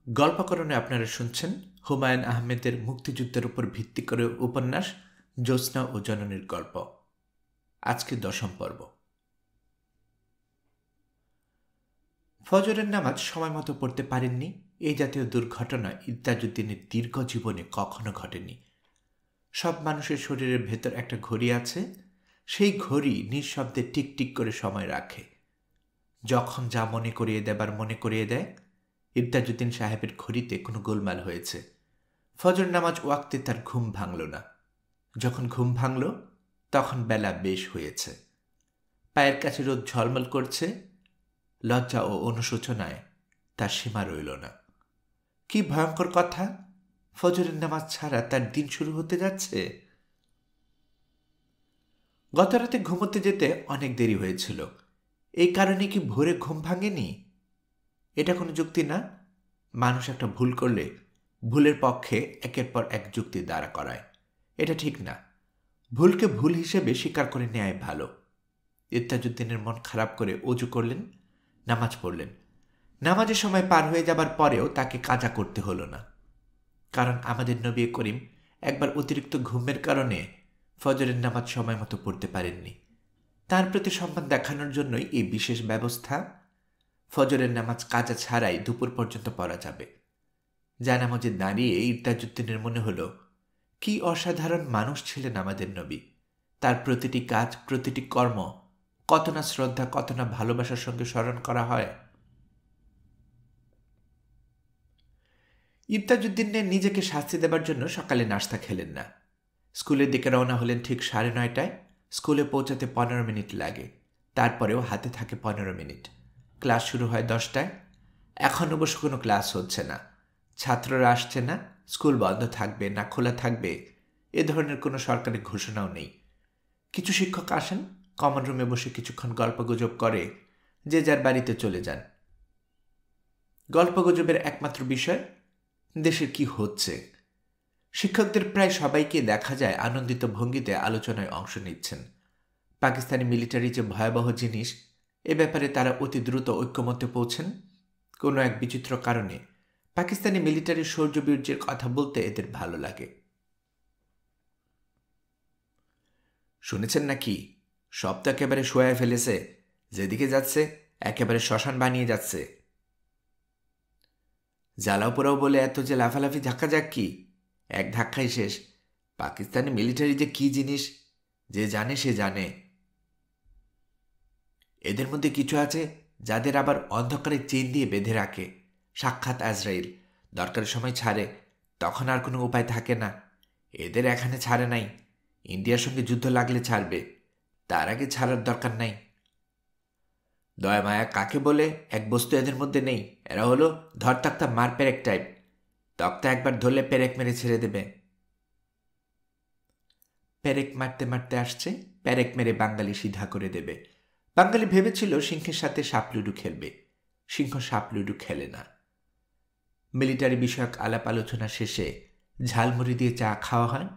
গল্পকরণে আপনারা শুনছেন হুমায়ুন আহমেদের মুক্তিযুদ্ধের উপর ভিত্তি করে উপন্যাস জ্যোৎস্না ও জননীর গল্প। আজকে 10ম পর্ব। ফজরের নামাজ সময় মতো পড়তে পারেননি, এই জাতীয় দুর্ঘটনা ইত্তাজউদ্দিনের দীর্ঘ জীবনে কখনো ঘটেনি। সব মানুষের শরীরের ভেতর একটা ঘড়ি আছে, সেই ঘড়ি নিঃশব্দে টিকটিক করে সময় রাখে। যখন যা মনে করিয়ে দেবার মনে করিয়ে দেয়। ইত্তাজউদ্দিন সাহেবের ঘড়িতে কোনো গোলমাল হয়েছে। ফজর নামাজ ওয়াক্তে তার ঘুম ভাঙল না। যখন ঘুম ভাঙল তখন বেলা বেশ হয়েছে। পায়ের কাছে রোদ ঝলমল করছে। লজ্জা ও অনুশোচনায় তার সীমা রইল না। কি ভয়ঙ্কর কথা! ফজরের নামাজ ছাড়া তার দিন শুরু হতে যাচ্ছে। গত রাতে ঘুমোতে যেতে অনেক দেরি হয়েছিল। এই কারণে কি ভোরে ঘুম ভাঙেনি? এটা কোনো যুক্তি না। মানুষ একটা ভুল করলে ভুলের পক্ষে একের পর এক যুক্তি দাঁড়া করায়, এটা ঠিক না। ভুলকে ভুল হিসেবে স্বীকার করে নেয় ভালো। ইত্তাজউদ্দিনের মন খারাপ করে অজু করলেন, নামাজ পড়লেন। নামাজের সময় পার হয়ে যাবার পরেও তাকে কাজা করতে হলো না, কারণ আমাদের নবী করিম একবার অতিরিক্ত ঘুমের কারণে ফজরের নামাজ সময় মতো পড়তে পারেননি। তার প্রতি সম্মান দেখানোর জন্যই এই বিশেষ ব্যবস্থা। ফজরের নামাজ কাজা ছাড়াই দুপুর পর্যন্ত পড়া যাবে। জায়নামাজে দাঁড়িয়ে ইত্তাজউদ্দিনের মনে হলো, কি অসাধারণ মানুষ ছিলেন আমাদের নবী। তার প্রতিটি কাজ, প্রতিটি কর্ম কত না শ্রদ্ধা, কত না ভালোবাসার সঙ্গে স্মরণ করা হয়। ইত্তাজউদ্দিনের নিজেকে শাস্তি দেবার জন্য সকালে নাস্তা খেলেন না। স্কুলের দিকে রওনা হলেন ঠিক 9:30টায়। স্কুলে পৌঁছাতে 15 মিনিট লাগে। তারপরেও হাতে থাকে 15 মিনিট। ক্লাস শুরু হয় 10টায়। এখন অবশ্য কোনো ক্লাস হচ্ছে না, ছাত্ররা আসছে না। স্কুল বন্ধ থাকবে না খোলা থাকবে এ ধরনের কোনো সরকারি ঘোষণাও নেই। কিছু শিক্ষক আসেন, কমন রুমে বসে কিছুক্ষণ গল্পগুজব করে, যে যার বাড়িতে চলে যান। গল্পগুজবের একমাত্র বিষয় দেশের কি হচ্ছে। শিক্ষকদের প্রায় সবাইকে দেখা যায় আনন্দিত ভঙ্গিতে আলোচনায় অংশ নিচ্ছেন। পাকিস্তানি মিলিটারি যে ভয়াবহ জিনিস, এ ব্যাপারে তারা অতি দ্রুত ঐক্যমত্যে পৌঁছেন। কোনো এক বিচিত্র কারণে পাকিস্তানি মিলিটারির শৌর্যবীর্যের কথা বলতে এদের ভালো লাগে। শুনেছেন নাকি, সব তো একেবারে শোয়ায় ফেলেছে, যেদিকে যাচ্ছে একেবারে শ্মশান বানিয়ে যাচ্ছে। জ্বালাও পোড়াও বলে এত যে লাফালাফি ধাক্কা যাক কি, এক ধাক্কাই শেষ। পাকিস্তানি মিলিটারি যে কি জিনিস, যে জানে সে জানে। এদের মধ্যে কিছু আছে যাদের আবার অন্ধকারে চেন দিয়ে বেঁধে রাখে, সাক্ষাৎ আজরাইল। দরকারের সময় ছাড়ে, তখন আর কোনো উপায় থাকে না। এদের এখানে ছাড়ে নাই, ইন্ডিয়ার সঙ্গে যুদ্ধ লাগলে ছাড়বে, তার আগে ছাড়ার দরকার নাই। দয়া মায়া কাকে বলে এক বস্তু এদের মধ্যে নেই। এরা হলো ধরতাক্তা মার পেরেক টাইপ। তক্তা একবার ধরলে পেরেক মেরে ছেড়ে দেবে। পেরেক মারতে মারতে আসছে, পেরেক মেরে বাঙালি সিধা করে দেবে। বাঙালি ভেবেছিল সিংহের সাথে সাপ লুডু খেলবে। সিংহ সাপ লুডু খেলে না। মিলিটারি বিষয়ক আলাপ আলোচনা শেষে ঝালমুড়ি দিয়ে চা খাওয়া হয়।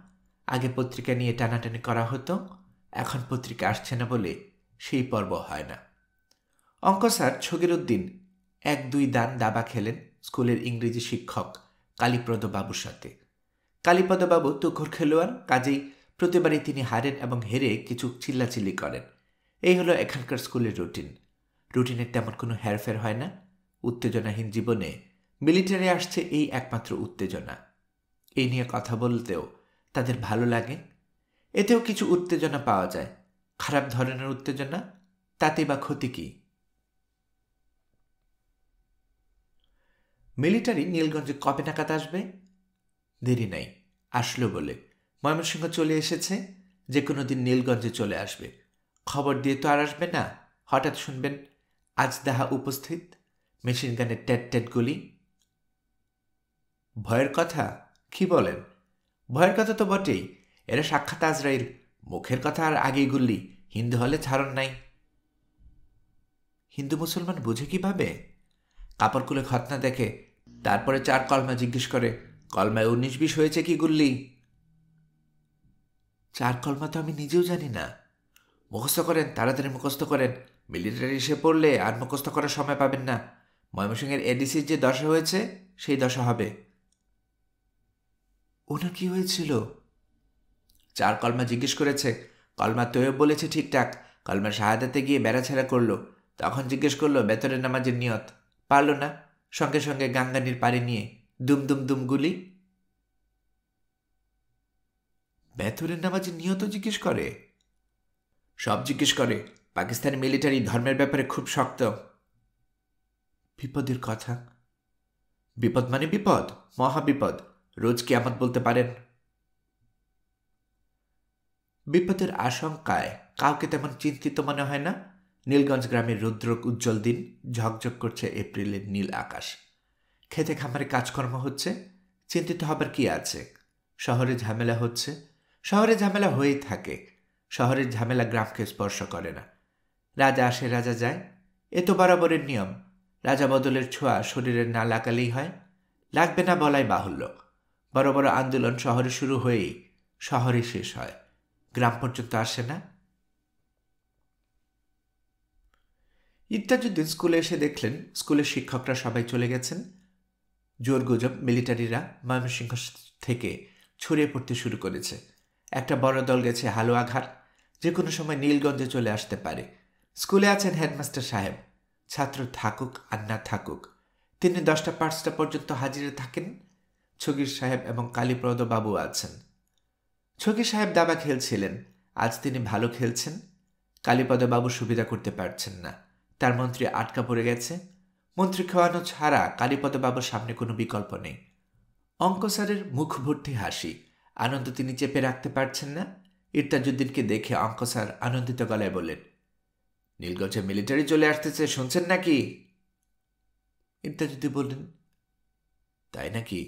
আগে পত্রিকা নিয়ে টানাটানি করা হতো, এখন পত্রিকা আসছে না বলে সেই পর্ব হয় না। অঙ্ক স্যার ছগিরউদ্দিন 1-2 দান দাবা খেলেন স্কুলের ইংরেজি শিক্ষক কালীপদ বাবুর সাথে। কালীপদ বাবু তুখোর খেলোয়াড়, কাজেই প্রতিবারই তিনি হারেন এবং হেরে কিছু চিল্লাচিল্লি করেন। এই হলো এখানকার স্কুলের রুটিন। রুটিনের তেমন কোনো হেরফের হয় না। উত্তেজনাহীন জীবনে মিলিটারি আসছে এই একমাত্র উত্তেজনা। এই নিয়ে কথা বলতেও তাদের ভালো লাগে। এতেও কিছু উত্তেজনা পাওয়া যায়, খারাপ ধরনের উত্তেজনা। তাতে বা ক্ষতি কি? মিলিটারি নীলগঞ্জে কবে নাগাদ আসবে? দেরি নাই, আসলো বলে। ময়মনসিংহ চলে এসেছে, যে কোনো দিন নীলগঞ্জে চলে আসবে। খবর দিয়ে তো আর আসবে না। হঠাৎ শুনবেন আজদাহা উপস্থিত, মেশিন গানের ট্যাট ট্যাট গুলি। ভয়ের কথা কি বলেন? ভয়ের কথা তো বটেই। এরা সাক্ষাৎ আজরাইল, মুখের কথা আর আগেই গুল্লি। হিন্দু হলে ছাড়ন নাই। হিন্দু মুসলমান বুঝে কিভাবে? কাপড় খুলে খতনা দেখে, তারপরে 4 কলমা জিজ্ঞেস করে, কলমায় 19-20 হয়েছে কি গুল্লি? 4 কলমা তো আমি নিজেও জানি না। মুখস্থ করেন, তাড়াতাড়ি মুখস্থ করেন। মিলিটারি এসে পড়লে আর মুখস্থ করার সময় পাবেন না। ময়মনসিংহের এডিসির যে দশা হয়েছে সেই দশা হবে। ওনার কি হয়েছিল? 4 কলমা জিজ্ঞেস করেছে, কলমা তৈয়ব বলেছে ঠিকঠাক, কলমা শাহাদাতে গিয়ে বেড়াছেড়া করলো। তখন জিজ্ঞেস করলো বেতরের নামাজের নিয়ত, পারল না। সঙ্গে সঙ্গে গাঙ্গানির পাড়ে নিয়ে দুম দুম দুম গুলি। বেতরের নামাজের নিয়ত জিজ্ঞেস করে? সব জিজ্ঞেস করে। পাকিস্তানি মিলিটারি ধর্মের ব্যাপারে খুব শক্ত। বিপদের কথা। বিপদ মানে বিপদ, মহাবিপদ। রোজ কিয়ামত বলতে পারেন। বিপদের আশঙ্কায় কাউকে তেমন চিন্তিত মনে হয় না। নীলগঞ্জ গ্রামের রৌদ্র উজ্জ্বল দিন, ঝকঝক করছে এপ্রিলের নীল আকাশ। খেতে খামারে কাজকর্ম হচ্ছে, চিন্তিত হবার কি আছে? শহরে ঝামেলা হচ্ছে, শহরে ঝামেলা হয়েই থাকে। শহরের ঝামেলা গ্রামকে স্পর্শ করে না। রাজা আসে রাজা যায়, এ তো বরাবরের নিয়ম। রাজা বদলের ছোঁয়া শরীরে না লাগালেই হয়। লাগবে না বলাই বাহুল্য। বড় বড় আন্দোলন শহরে শুরু হয়েই শহরে শেষ হয়, গ্রাম পর্যন্ত আসে না। ইত্যাজুদ্দিন স্কুলে এসে দেখলেন স্কুলের শিক্ষকরা সবাই চলে গেছেন। জোর গুজব মিলিটারিরা ময়মনসিংহ থেকে ছড়িয়ে পড়তে শুরু করেছে। একটা বড় দল গেছে হালুয়াঘাট, যে কোনো সময় নীলগঞ্জে চলে আসতে পারে। স্কুলে আছেন হেডমাস্টার সাহেব। ছাত্র থাকুক আর না থাকুক, তিনি 10টা 5টা পর্যন্ত হাজিরে থাকেন। ছগির সাহেব এবং কালীপ্রদ বাবু আছেন। ছগির সাহেব দাবা খেলছিলেন, আজ তিনি ভালো খেলছেন। কালীপদ বাবু সুবিধা করতে পারছেন না, তার মন্ত্রী আটকা পড়ে গেছে। মন্ত্রী খাওয়ানো ছাড়া কালীপদ বাবুর সামনে কোনো বিকল্প নেই। অঙ্ক স্যারের মুখ ভর্তি হাসি, আনন্দ তিনি চেপে রাখতে পারছেন না। ইরতাজউদ্দিনকে দেখে অঙ্ক স্যার আনন্দিত গলায় বললেন, নীলগঞ্জে মিলিটারি চলে আসতেছে, শুনছেন নাকি? ইরতাজউদ্দিন বললেন, তাই নাকি?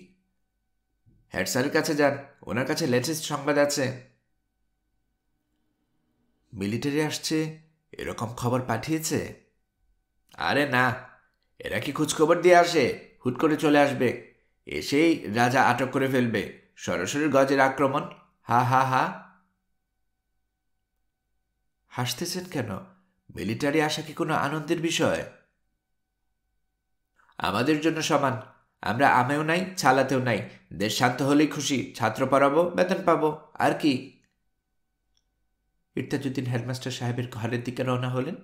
হেড স্যারের কাছে যান, ওনার কাছে লেটেস্ট সংবাদ আছে। মিলিটারি আসছে এরকম খবর পাঠিয়েছে? আরে না, এরা কি খোঁজখবর দিয়ে আসে? হুট করে চলে আসবে, এসেই রাজা আটক করে ফেলবে। সরাসরি গজের আক্রমণ। হা হা হা। হাসতেছেন কেন? মিলিটারি আসা কি কোনো আনন্দের বিষয়? আমাদের জন্য সমান। আমরা আমেও নাই, ছালাতেও নাই। দেশ শান্ত হলেই খুশি। ছাত্র পড়াবো, বেতন পাবো, আর কি? ইরতাজউদ্দিন হেডমাস্টার সাহেবের ঘরের দিকে রওনা হলেন।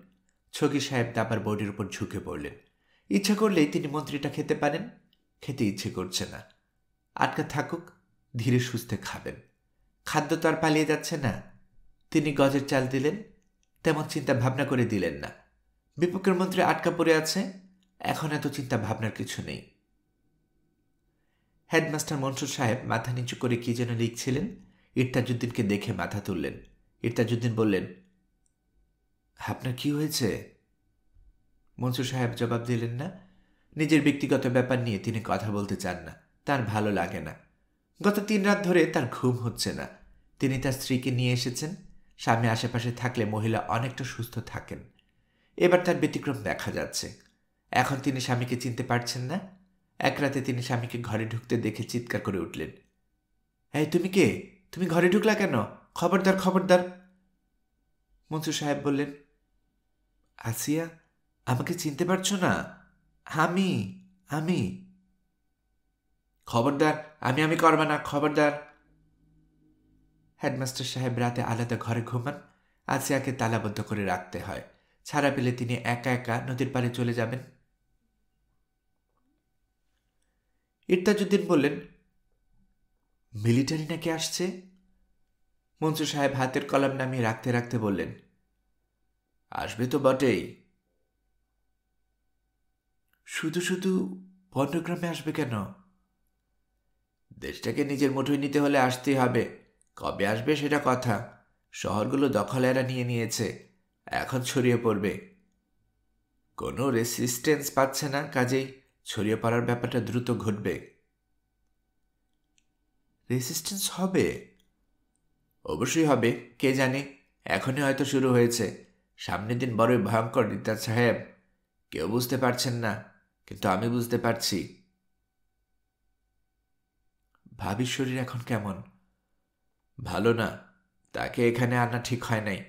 ছগি সাহেব দাবার বোর্ডের উপর ঝুঁকে পড়লেন। ইচ্ছা করলেই তিনি মন্ত্রীটা খেতে পারেন, খেতে ইচ্ছে করছে না। আটকা থাকুক, ধীরে সুস্থে খাবেন। খাদ্য তো আর পালিয়ে যাচ্ছে না। তিনি গজের চাল দিলেন, তেমন চিন্তা ভাবনা করে দিলেন না। বিপক্ষের মন্ত্রী আটকা পড়ে আছে, এখন এত চিন্তা ভাবনার কিছু নেই। হেডমাস্টার মনসুর সাহেব মাথা নিচু করে কি যেন লিখছিলেন। ইরতাজউদ্দিনকে দেখে মাথা তুললেন। ইরতাজউদ্দিন বললেন, আপনার কি হয়েছে? মনসুর সাহেব জবাব দিলেন না। নিজের ব্যক্তিগত ব্যাপার নিয়ে তিনি কথা বলতে চান না, তার ভালো লাগে না। গত 3 রাত ধরে তার ঘুম হচ্ছে না। তিনি তার স্ত্রীকে নিয়ে এসেছেন। স্বামী আশেপাশে থাকলে মহিলা অনেকটা সুস্থ থাকেন। এবার তার ব্যতিক্রম দেখা যাচ্ছে। এখন তিনি স্বামীকে চিনতে পারছেন না। এক রাতে তিনি স্বামীকে ঘরে ঢুকতে দেখে চিৎকার করে উঠলেন, এই তুমি কে? তুমি ঘরে ঢুকলা কেন? খবরদার খবরদার। মনসুর সাহেব বললেন, আসিয়া, আমাকে চিনতে পারছো না? আমি আমি খবরদার, আমি আমি করবা না, খবরদার। হেডমাস্টার সাহেব রাতে আলাদা ঘরে ঘুমান। আসিয়াকে তালাবদ্ধ করে রাখতে হয়। ছাড়া পেলে তিনি একা একা নদীর পাড়ে চলে যাবেন। ইরতাজউদ্দিন বললেন, মিলিটারি নাকি আসছে? মনসুর সাহেব হাতের কলম নামিয়ে রাখতে রাখতে বললেন, আসবে তো বটেই। শুধু শুধু বন্যগ্রামে আসবে কেন? দেশটাকে নিজের মুঠোয় নিতে হলে আসতেই হবে। কবে আসবে সেটা কথা। শহরগুলো দখল এরা নিয়ে নিয়েছে, এখন ছড়িয়ে পড়বে। কোনো রেসিস্টেন্স পাচ্ছে না, কাজেই ছড়িয়ে পড়ার ব্যাপারটা দ্রুত ঘটবে। রেসিস্টেন্স হবে? অবশ্যই হবে, কে জানে। এখনই হয়তো শুরু হয়েছে। সামনের দিন বড়ই ভয়ঙ্কর ইরতাজ সাহেব। কেউ বুঝতে পারছেন না, কিন্তু আমি বুঝতে পারছি। ভাবির শরীর এখন কেমন? ভালো না। তাকে এখানে আনা ঠিক হয় নাই।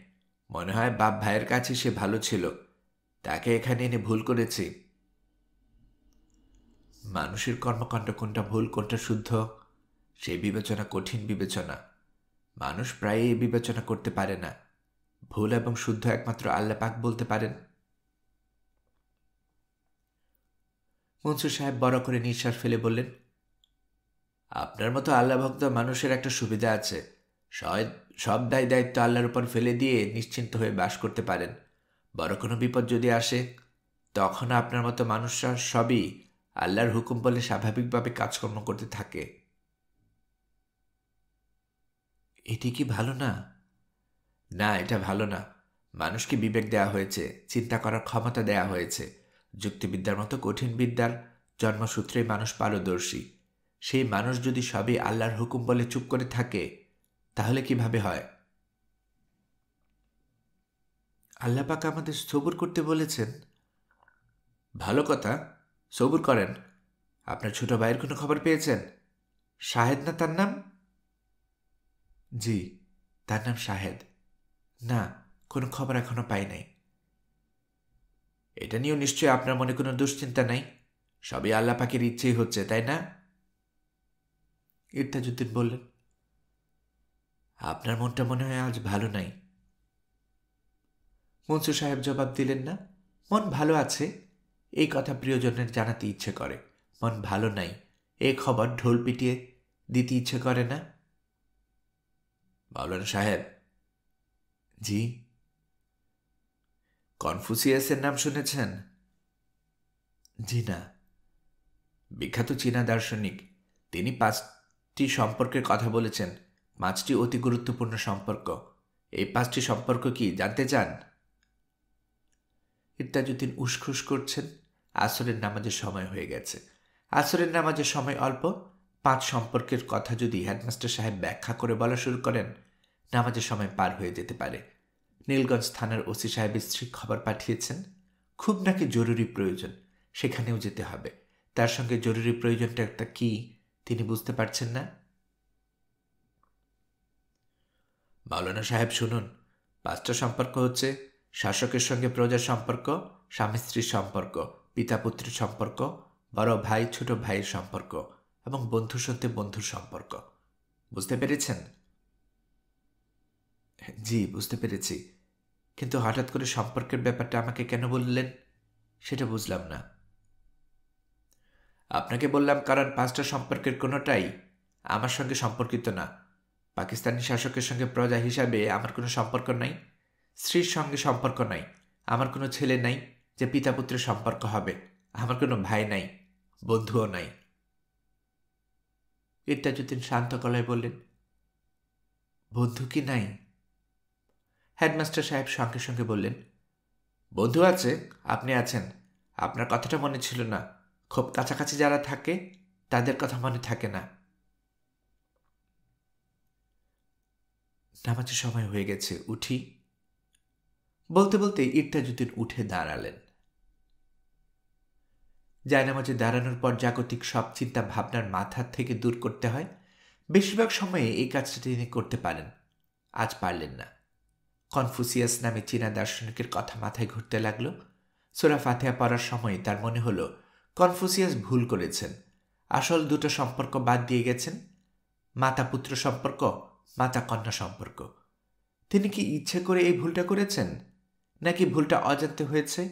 মনে হয় বাপ ভাইয়ের কাছে সে ভালো ছিল, তাকে এখানে এনে ভুল করেছি। মানুষের কর্মকাণ্ড কোনটা ভুল কোনটা শুদ্ধ সেই বিবেচনা কঠিন বিবেচনা। মানুষ প্রায়ই এই বিবেচনা করতে পারে না। ভুল এবং শুদ্ধ একমাত্র আল্লাহ পাক বলতে পারেন। মনসুর সাহেব বড় করে নিঃশ্বাস ফেলে বললেন, আপনার মতো আল্লাহ ভক্ত মানুষের একটা সুবিধা আছে, সব দায় দায়িত্ব আল্লাহর উপর ফেলে দিয়ে নিশ্চিন্ত হয়ে বাস করতে পারেন। বড় কোনো বিপদ যদি আসে তখন আপনার মতো মানুষরা সবই আল্লাহর হুকুম বলে স্বাভাবিকভাবে কাজকর্ম করতে থাকে। এটি কি ভালো না? না, এটা ভালো না। মানুষকে বিবেক দেওয়া হয়েছে, চিন্তা করার ক্ষমতা দেওয়া হয়েছে। যুক্তিবিদ্যার মতো কঠিন বিদ্যার জন্মসূত্রেই মানুষ পারদর্শী। সেই মানুষ যদি সবই আল্লাহর হুকুম বলে চুপ করে থাকে তাহলে কিভাবে হয়? আল্লাহ পাক আমাদের সবুর করতে বলেছেন। ভালো কথা, সবুর করেন। আপনার ছোট ভাইয়ের কোনো খবর পেয়েছেন? শাহেদ না তার নাম? জি, তার নাম শাহেদ। না, কোনো খবর এখনো পাই নাই। এটা নিয়েও নিশ্চয়ই আপনার মনে কোনো দুশ্চিন্তা নাই। সবই আল্লাহ পাকের ইচ্ছেই হচ্ছে, তাই না? ইরতাজউদ্দিন বললেন, আপনার মনটা মনে হয় আজ ভালো নাই। মনসুর সাহেব জবাব দিলেন না। মন ভালো আছে, এই কথা প্রিয়জনের জানাতে ইচ্ছে করে। মন ভালো নাই, এই খবর ঢোল পিটিয়ে দিতে ইচ্ছে করে না। মাওলানা সাহেব। জি। কনফুসিয়াসের নাম শুনেছেন? জি না। বিখ্যাত চীনা দার্শনিক। তিনি 5টি সম্পর্কের কথা বলেছেন। 5টি অতি গুরুত্বপূর্ণ সম্পর্ক। এই 5টি সম্পর্ক কি জানতে চান? ইরতাজউদ্দিন উসখুস করছেন। আসরের নামাজের সময় হয়ে গেছে। আসরের নামাজের সময় অল্প। 5 সম্পর্কের কথা যদি হেডমাস্টার সাহেব ব্যাখ্যা করে বলা শুরু করেন নামাজের সময় পার হয়ে যেতে পারে। নীলগঞ্জ থানার ওসি সাহেবের স্ত্রী খবর পাঠিয়েছেন, খুব নাকি জরুরি প্রয়োজন, সেখানেও যেতে হবে। তার সঙ্গে জরুরি প্রয়োজনটা একটা কি তিনি বুঝতে পারছেন না। মাওলানা সাহেব শুনুন, 5টা সম্পর্ক হচ্ছে শাসকের সঙ্গে প্রজার সম্পর্ক, স্বামী স্ত্রীর সম্পর্ক, পিতা পুত্রের সম্পর্ক, বড় ভাই ছোট ভাইয়ের সম্পর্ক এবং বন্ধুর সাথে বন্ধুর সম্পর্ক। বুঝতে পেরেছেন? জি, বুঝতে পেরেছি, কিন্তু হঠাৎ করে সম্পর্কের ব্যাপারটা আমাকে কেন বললেন সেটা বুঝলাম না। আপনাকে বললাম কারণ 5টা সম্পর্কের কোনোটাই আমার সঙ্গে সম্পর্কিত না। পাকিস্তানি শাসকের সঙ্গে প্রজা হিসাবে আমার কোনো সম্পর্ক নাই। স্ত্রীর সঙ্গে সম্পর্ক নাই। আমার কোনো ছেলে নাই যে পিতা পুত্রের সম্পর্ক হবে। আমার কোনো ভাই নাই, বন্ধুও নাই। ইরতাজউদ্দিন শান্ত গলায় বললেন, বন্ধু কি নাই? হেডমাস্টার সাহেব সঙ্গে সঙ্গে বললেন, বন্ধু আছে, আপনি আছেন। আপনার কথাটা মনে ছিল না। খুব কাছাকাছি যারা থাকে তাদের কথা মনে থাকে না। নামাজের সময় হয়ে গেছে, উঠি। বলতে বলতে ইরতাজউদ্দিন উঠে দাঁড়ালেন। জায়নামাজে দাঁড়ানোর পর জাগতিক সব চিন্তা ভাবনার মাথার থেকে দূর করতে হয়। বেশিরভাগ সময়ে এই কাজটা তিনি করতে পারেন। আজ পারলেন না। কনফুসিয়াস নামে চীনা দার্শনিকের কথা মাথায় ঘুরতে লাগল। সূরা ফাতিহা পড়ার সময় তার মনে হলো কনফুসিয়াস ভুল করেছেন। আসল দুটো সম্পর্ক বাদ দিয়ে গেছেন, মাতা পুত্র সম্পর্ক, মাতা কন্যা সম্পর্ক। তিনি কি ইচ্ছে করে এই ভুলটা করেছেন, নাকি ভুলটা অজান্তে হয়েছে?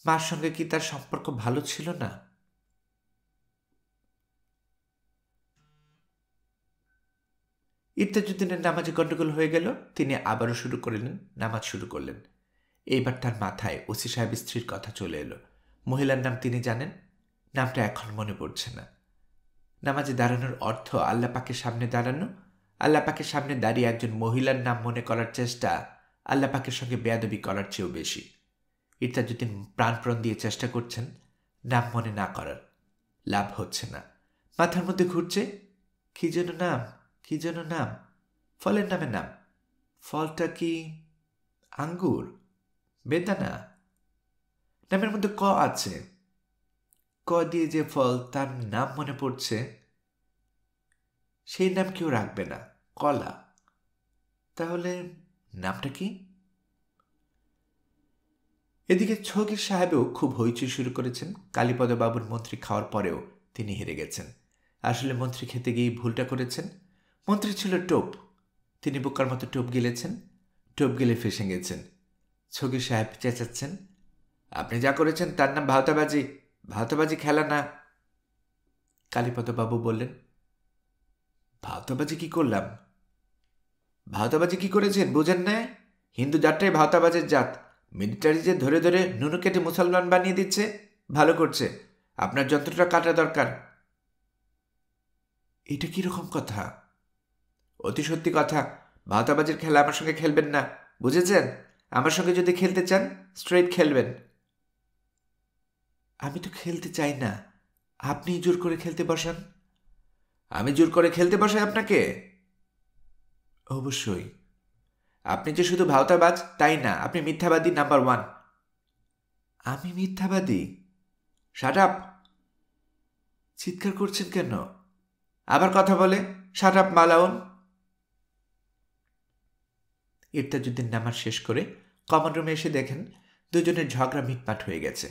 মার সঙ্গে কি তার সম্পর্ক ভালো ছিল না? ইরতাজউদ্দিনের নামাজে গণ্ডগোল হয়ে গেল। তিনি আবারও শুরু করলেন, নামাজ শুরু করলেন। এইবার তার মাথায় ওসি সাহেবের স্ত্রীর কথা চলে এলো। মহিলার নাম তিনি জানেন, নামটা এখন মনে পড়ছে না। নামাজে দাঁড়ানোর অর্থ আল্লাহ পাকের সামনে দাঁড়ানো। আল্লাহ পাকের সামনে দাঁড়িয়ে একজন মহিলার নাম মনে করার চেষ্টা আল্লাহ পাকের সঙ্গে বেয়াদবি করার চেয়েও বেশি। ইরতাজউদ্দিন প্রাণপণ দিয়ে চেষ্টা করছেন নাম মনে না করার। লাভ হচ্ছে না। মাথার মধ্যে ঘুরছে, কি যেন নাম, কি যেন নাম, ফলের নামে নাম। ফলটা কি আঙ্গুর, বেদানা? নামের মধ্যে ক আছে। ক দিয়ে যে ফল তার নাম মনে পড়ছে, সেই নাম কেউ রাখবে না, কলা। তাহলে নামটা কি? এদিকে ছগির সাহেবও খুব হইচই শুরু করেছেন। কালীপদবাবুর মন্ত্রী খাওয়ার পরেও তিনি হেরে গেছেন। আসলে মন্ত্রী খেতে গিয়েই ভুলটা করেছেন। মন্ত্রী ছিল টোপ, তিনি বোকার মতো টোপ গিলেছেন, টোপ গিলে ফেসে গেছেন। ছগির সাহেব চেঁচাচ্ছেন, আপনি যা করেছেন তার নাম ভাওতাবাজি, ভাওতাবাজি খেলা না। কালীপদবাবু বললেন, ভাওতাবাজি কি করলাম? ভাওতাবাজি কি করেছেন বুঝেন না? হিন্দু জাতটাই ভাওতাবাজের জাত। মিলিটারি যে ধরে ধরে নুনু কেটে মুসলমান বানিয়ে দিচ্ছে, ভালো করছে। আপনার যন্ত্রটা কাটা দরকার। এটা কিরকম কথা? অতি সত্যি কথা। ভাওতাবাজির খেলা আমার সঙ্গে খেলবেন না, বুঝেছেন? আমার সঙ্গে যদি খেলতে চান স্ট্রেট খেলবেন। আমি তো খেলতে চাই না, আপনি জোর করে খেলতে বসান। আমি জোর করে খেলতে বসাই আপনাকে? অবশ্যই। আপনি যে শুধু ভাওতাবাজ তাই না, আপনি মিথ্যাবাদী নাম্বার 1। আমি মিথ্যাবাদী? Shut up! চিৎকার করছেন কেন? আবার কথা বলে শাট আপ মালাউন। ইরতাজউদ্দিন নামাজ শেষ করে কমন রুমে এসে দেখেন দুজনের ঝগড়া মিটমাট হয়ে গেছে।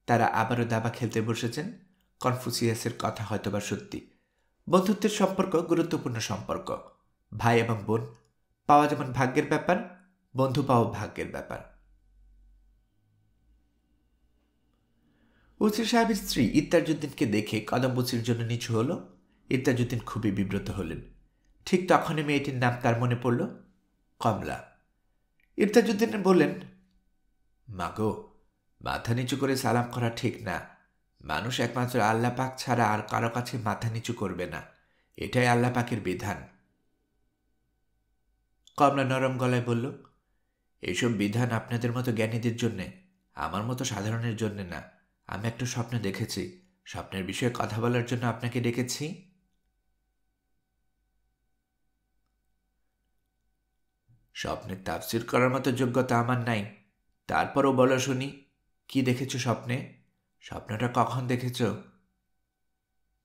তারা আবারও দাবা খেলতে বসেছেন। কনফুসিয়াসের কথা হয়তোবা সত্যি। বন্ধুত্বের সম্পর্ক গুরুত্বপূর্ণ সম্পর্ক। ভাই এবং বোন পাওয়া যেমন ভাগ্যের ব্যাপার, বন্ধু পাওয়া ভাগ্যের ব্যাপার। ওসি সাহেবের স্ত্রী ইরতাজউদ্দিনকে দেখে কদম বুচির জন্য নিচু হল। ইরতাজউদ্দিন খুবই বিব্রত হলেন। ঠিক তখনই মেয়েটির নাম তার মনে পড়ল, কমলা। ইরতাজউদ্দিন বললেন, মাগো, মাথা নিচু করে সালাম করা ঠিক না। মানুষ একমাত্র আল্লাহ পাক ছাড়া আর কারো কাছে মাথা নিচু করবে না, এটাই আল্লাহ পাকের বিধান। কমলা নরম গলায় বলল, এইসব বিধান আপনাদের মতো জ্ঞানীদের জন্যে, আমার মতো সাধারণের জন্য না। আমি একটা স্বপ্ন দেখেছি, স্বপ্নের বিষয়ে কথা বলার জন্য আপনাকে ডেকেছি। স্বপ্নের তাফসীর করার মতো যোগ্যতা আমার নাই, তারপরও বলো শুনি, কি দেখেছ স্বপ্নে? স্বপ্নটা কখন দেখেছ?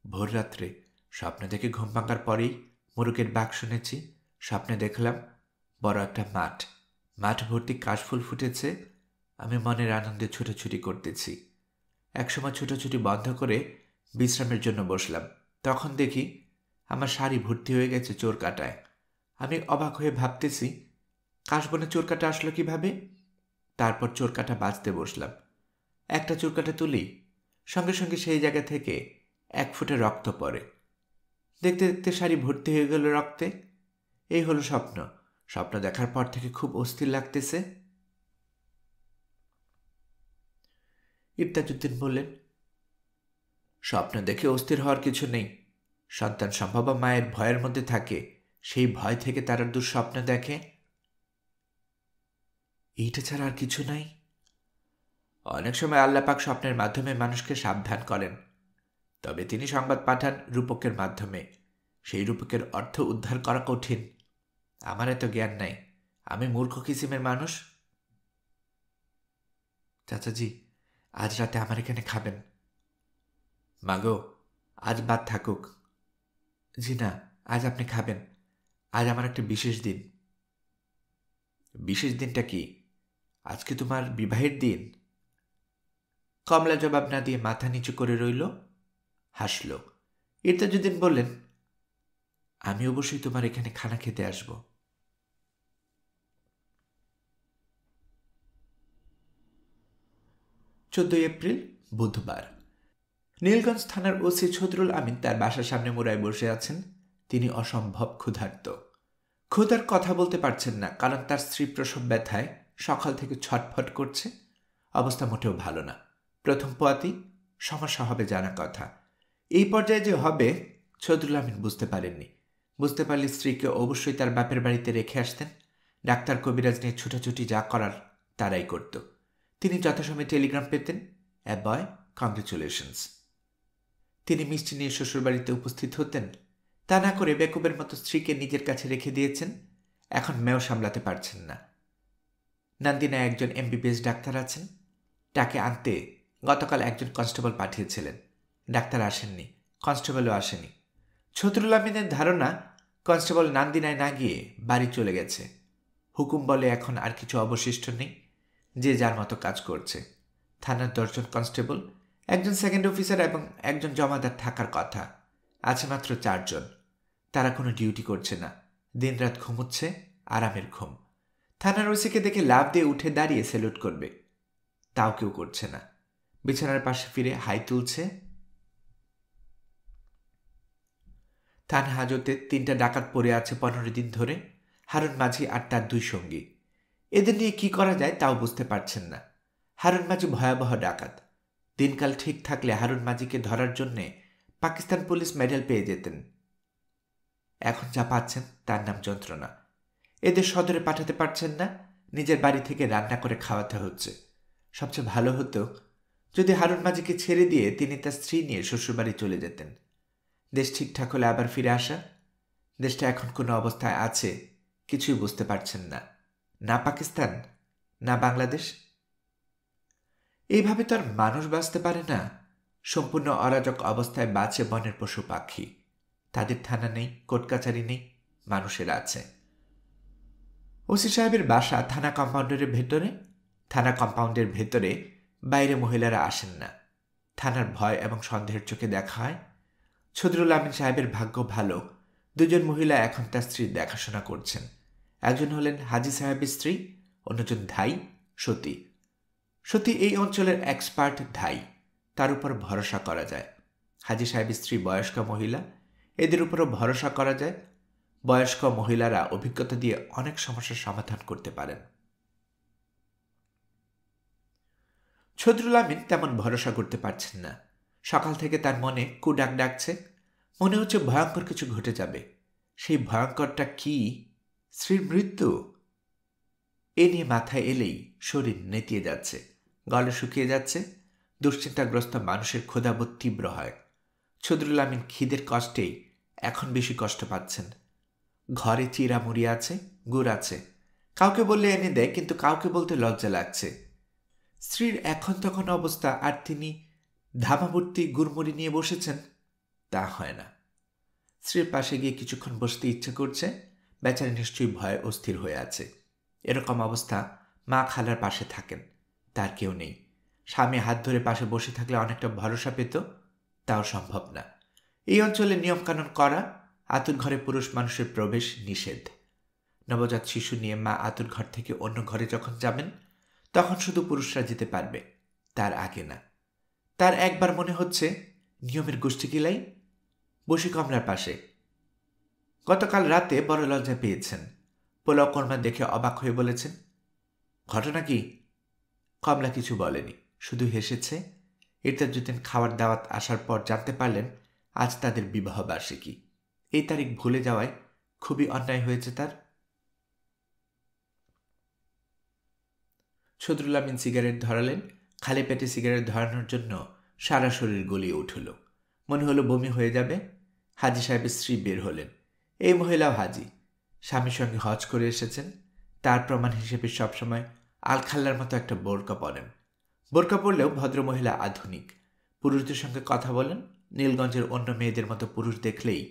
ভোর রাত্রে। স্বপ্ন দেখে ঘুম ভাঙার পরেই মোরগের ডাক শুনেছি। স্বপ্নে দেখলাম বড় একটা মাঠ, মাঠ ভর্তি কাশফুল ফুটেছে। আমি মনের আনন্দে ছুটোছুটি করতেছি। একসময় ছুটোছুটি বন্ধ করে বিশ্রামের জন্য বসলাম। তখন দেখি আমার শাড়ি ভর্তি হয়ে গেছে চোর কাটায়। আমি অবাক হয়ে ভাবতেছি, কাশবনে চোর কাটা আসলো কিভাবে? তারপর চোর কাটা বাঁচতে বসলাম। একটা চোর কাটা তুলি, সঙ্গে সঙ্গে সেই জায়গা থেকে 1 ফোঁটা রক্ত পড়ে। দেখতে দেখতে শাড়ি ভর্তি হয়ে গেল রক্তে। এই হলো স্বপ্ন। স্বপ্ন দেখার পর থেকে খুব অস্থির লাগতেছে। ইরতাজউদ্দিন বললেন, স্বপ্ন দেখে অস্থির হওয়ার কিছু নেই। সন্তান সম্ভবা মায়ের ভয়ের মধ্যে থাকে, সেই ভয় থেকে তারা দুঃস্বপ্ন দেখে। এইটা ছাড়া আর কিছু নাই? অনেক সময় আল্লাহ পাক স্বপ্নের মাধ্যমে মানুষকে সাবধান করেন, তবে তিনি সংবাদ পাঠান রূপকের মাধ্যমে। সেই রূপকের অর্থ উদ্ধার করা কঠিন। আমার এত জ্ঞান নাই, আমি মূর্খ কিসিমের মানুষ। চাচাজি, আজ রাতে আমার এখানে খাবেন। মাগো, আজ বাদ থাকুক। জি না, আজ আপনি খাবেন। আজ আমার একটা বিশেষ দিন। বিশেষ দিনটা কি? আজকে তোমার বিবাহের দিন। কমলা জবাব না দিয়ে মাথা নিচু করে রইল, হাসল। ইরতাজউদ্দিন বললেন, আমি অবশ্যই তোমার এখানে খানা খেতে আসব। 14 এপ্রিল বুধবার। নীলগঞ্জ থানার ওসি ছদরুল আমিন তার বাসার সামনে মোড়ায় বসে আছেন। তিনি অসম্ভব ক্ষুধার্ত। ক্ষুধার কথা বলতে পারছেন না, কারণ তার স্ত্রী প্রসব ব্যথায় সকাল থেকে ছটফট করছে। অবস্থা মোটেও ভালো না। প্রথম পোয়াতি, সমস্যা হবে জানা কথা। এই পর্যায়ে যে হবে ছদরুল আমিন বুঝতে পারেননি। বুঝতে পারলে স্ত্রীকে অবশ্যই তার বাপের বাড়িতে রেখে আসতেন। ডাক্তার কবিরাজ নিয়ে ছুটাছুটি যা করার তারাই করত। তিনি যথাসময়ে টেলিগ্রাম পেতেন, এ বয়, কংগ্রেচুলেশনস। তিনি মিষ্টি নিয়ে শ্বশুরবাড়িতে উপস্থিত হতেন। তা না করে বেকুবের মতো স্ত্রীকে নিজের কাছে রেখে দিয়েছেন। এখন মেয়েও সামলাতে পারছেন না। নান্দিনায় একজন MBBS ডাক্তার আছেন, তাকে আনতে গতকাল একজন কনস্টেবল পাঠিয়েছিলেন। ডাক্তার আসেননি, কনস্টেবলও আসেনি। ছদরুল আমিনের ধারণা কনস্টেবল নান্দিনায় না গিয়ে বাড়ি চলে গেছে। হুকুম বলে এখন আর কিছু অবশিষ্ট নেই। যে যার মতো কাজ করছে। থানার 10 জন কনস্টেবল, একজন সেকেন্ড অফিসার এবং একজন জমাদার থাকার কথা। আছে মাত্র 4 জন। তারা কোনো ডিউটি করছে না, দিনরাত ঘুমোচ্ছে, আরামের ঘুম। থানার ওসিকে দেখে লাফ দিয়ে উঠে দাঁড়িয়ে স্যালুট করবে, তাও কেউ করছে না। বিছানার পাশে ফিরে হাই তুলছে। থানা হাজতে 3টা ডাকাত পড়ে আছে 15 দিন ধরে, হারুন মাঝি আর তার 2 সঙ্গী। এদের নিয়ে কি করা যায় তাও বুঝতে পারছেন না। হারুন মাঝি ভয়াবহ ডাকাত। দিনকাল ঠিক থাকলে হারুন মাঝিকে ধরার জন্যে পাকিস্তান পুলিশ মেডেল পেয়ে যেতেন। এখন যা পাচ্ছেন তার নাম যন্ত্রণা। এদের সদরে পাঠাতে পারছেন না, নিজের বাড়ি থেকে রান্না করে খাওয়াতে হচ্ছে। সবচেয়ে ভালো হতো যদি হারুন মাঝিকে ছেড়ে দিয়ে তিনি তার স্ত্রী নিয়ে শ্বশুরবাড়ি চলে যেতেন। দেশ ঠিকঠাক হলে আবার ফিরে আসা। দেশটা এখন কোনো অবস্থায় আছে কিছুই বুঝতে পারছেন না। না পাকিস্তান, না বাংলাদেশ। এইভাবে তো আর মানুষ বাঁচতে পারে না। সম্পূর্ণ অরাজক অবস্থায় বাঁচে বনের পশু পাখি। তাদের থানা নেই, কোর্ট কাছারি নেই, মানুষেরা আছে। ওসি সাহেবের বাসা থানা কম্পাউন্ডের ভেতরে। থানা কম্পাউন্ডের ভেতরে বাইরে মহিলারা আসেন না। থানার ভয় এবং সন্দেহের চোখে দেখা হয়। ছদরুল আমিন সাহেবের ভাগ্য ভালো, 2 জন মহিলা এখন তার স্ত্রীর দেখাশোনা করছেন। একজন হলেন হাজি সাহেবের স্ত্রী, অন্যজন ধাই সতী। সতী এই অঞ্চলের এক্সপার্ট ধাই, তার উপর ভরসা করা যায়। হাজি সাহেবের স্ত্রী বয়স্ক মহিলা, এদের উপরও ভরসা করা যায়। বয়স্ক মহিলারা অভিজ্ঞতা দিয়ে অনেক সমস্যার সমাধান করতে পারেন। ছদরুল আমিন তেমন ভরসা করতে পারছেন না। সকাল থেকে তার মনে কুডাক ডাকছে। মনে হচ্ছে ভয়ঙ্কর কিছু ঘটে যাবে। সেই ভয়ঙ্করটা কি? স্ত্রীর মৃত্যু? এ নিয়ে মাথায় এলেই শরীর নেতিয়ে যাচ্ছে, গলা শুকিয়ে যাচ্ছে। দুশ্চিন্তাগ্রস্ত মানুষের ক্ষুধাবোধ তীব্র হয়। ছদরুল আমিন খিদের কষ্টেই এখন বেশি কষ্ট পাচ্ছেন। ঘরে চিরা মুড়ি আছে, গুড় আছে, কাউকে বললে এনে দেয়, কিন্তু কাউকে বলতে লজ্জা লাগছে। স্ত্রীর এখন তখন অবস্থা, আর তিনি ধামাভর্তি গুড়মুড়ি নিয়ে বসেছেন, তা হয় না। স্ত্রীর পাশে গিয়ে কিছুক্ষণ বসতে ইচ্ছে করছে। বেচারি নিশ্চয়ই ভয়ে অস্থির হয়ে আছে। এরকম অবস্থা মা খালার পাশে থাকেন, তার কেউ নেই। স্বামী হাত ধরে পাশে বসে থাকলে অনেকটা ভরসা পেত, তাও সম্ভব না। এই অঞ্চলে নিয়মকানুন করা, আতুর ঘরে পুরুষ মানুষের প্রবেশ নিষেধ। নবজাত শিশু নিয়ে মা আতুর ঘর থেকে অন্য ঘরে যখন যাবেন তখন শুধু পুরুষরা যেতে পারবে, তার আগে না। তার একবার মনে হচ্ছে নিয়মের গোষ্ঠী কিলাই। বসি কমলার পাশে। গতকাল রাতে বড় লজ্জা পেয়েছেন। পোলাও কর্মা দেখে অবাক হয়ে বলেছেন, ঘটনা কি? কমলা কিছু বলেনি, শুধু হেসেছে। ইরতাজউদ্দিন খাওয়ার দাওয়াত আসার পর জানতে পারলেন আজ তাদের বিবাহ বার্ষিকী। এই তারিখ ভুলে যাওয়ায় খুবই অন্যায় হয়েছে তার। ছদরুল আমিন সিগারেট ধরালেন। খালি পেটে সিগারেট ধরানোর জন্য সারা শরীর গলিয়ে উঠল। মনে হলো বমি হয়ে যাবে। হাজি সাহেবের স্ত্রী বের হলেন। এই মহিলাও হাজি, স্বামীর সঙ্গে হজ করে এসেছেন। তার প্রমাণ হিসেবে সবসময় আলখাল্লার মতো একটা বোরকা পরেন। বোরকা পরলেও ভদ্রমহিলা আধুনিক। পুরুষদের সঙ্গে কথা বলেন। নীলগঞ্জের অন্য মেয়েদের মতো পুরুষ দেখলেই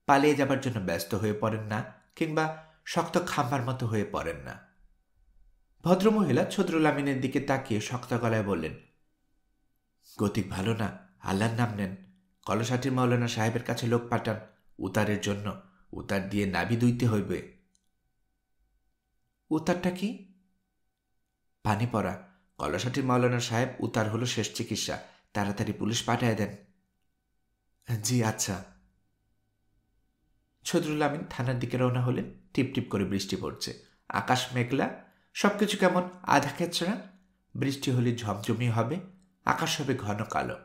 পালিয়ে যাবার জন্য ব্যস্ত হয়ে পড়েন না, কিংবা শক্ত খাম্বার মতো হয়ে পড়েন না। ভদ্রমহিলা ছদরুল আমিনের দিকে তাকিয়ে শক্ত গলায় বললেন, গতিক ভালো না, আল্লাহর নাম নেন। কলসাটির মাওলানা সাহেবের কাছে লোক পাঠান উতারের জন্য। উতার দিয়ে নাভি দুইতে হইবে। উতারটা কি? পানি পড়া। কলসাটির মাওলানা সাহেব, উতার হলো শেষ চিকিৎসা। তাড়াতাড়ি পুলিশ পাঠায় দেন। জি আচ্ছা। ছদরুল আমিন থানার দিকে রওনা হলেন। টিপ টিপ করে বৃষ্টি পড়ছে। আকাশ মেঘলা, সবকিছু কেমন আধা খেচড়া। বৃষ্টি হলে ঝমঝমি হবে, আকাশ হবে ঘন কালো।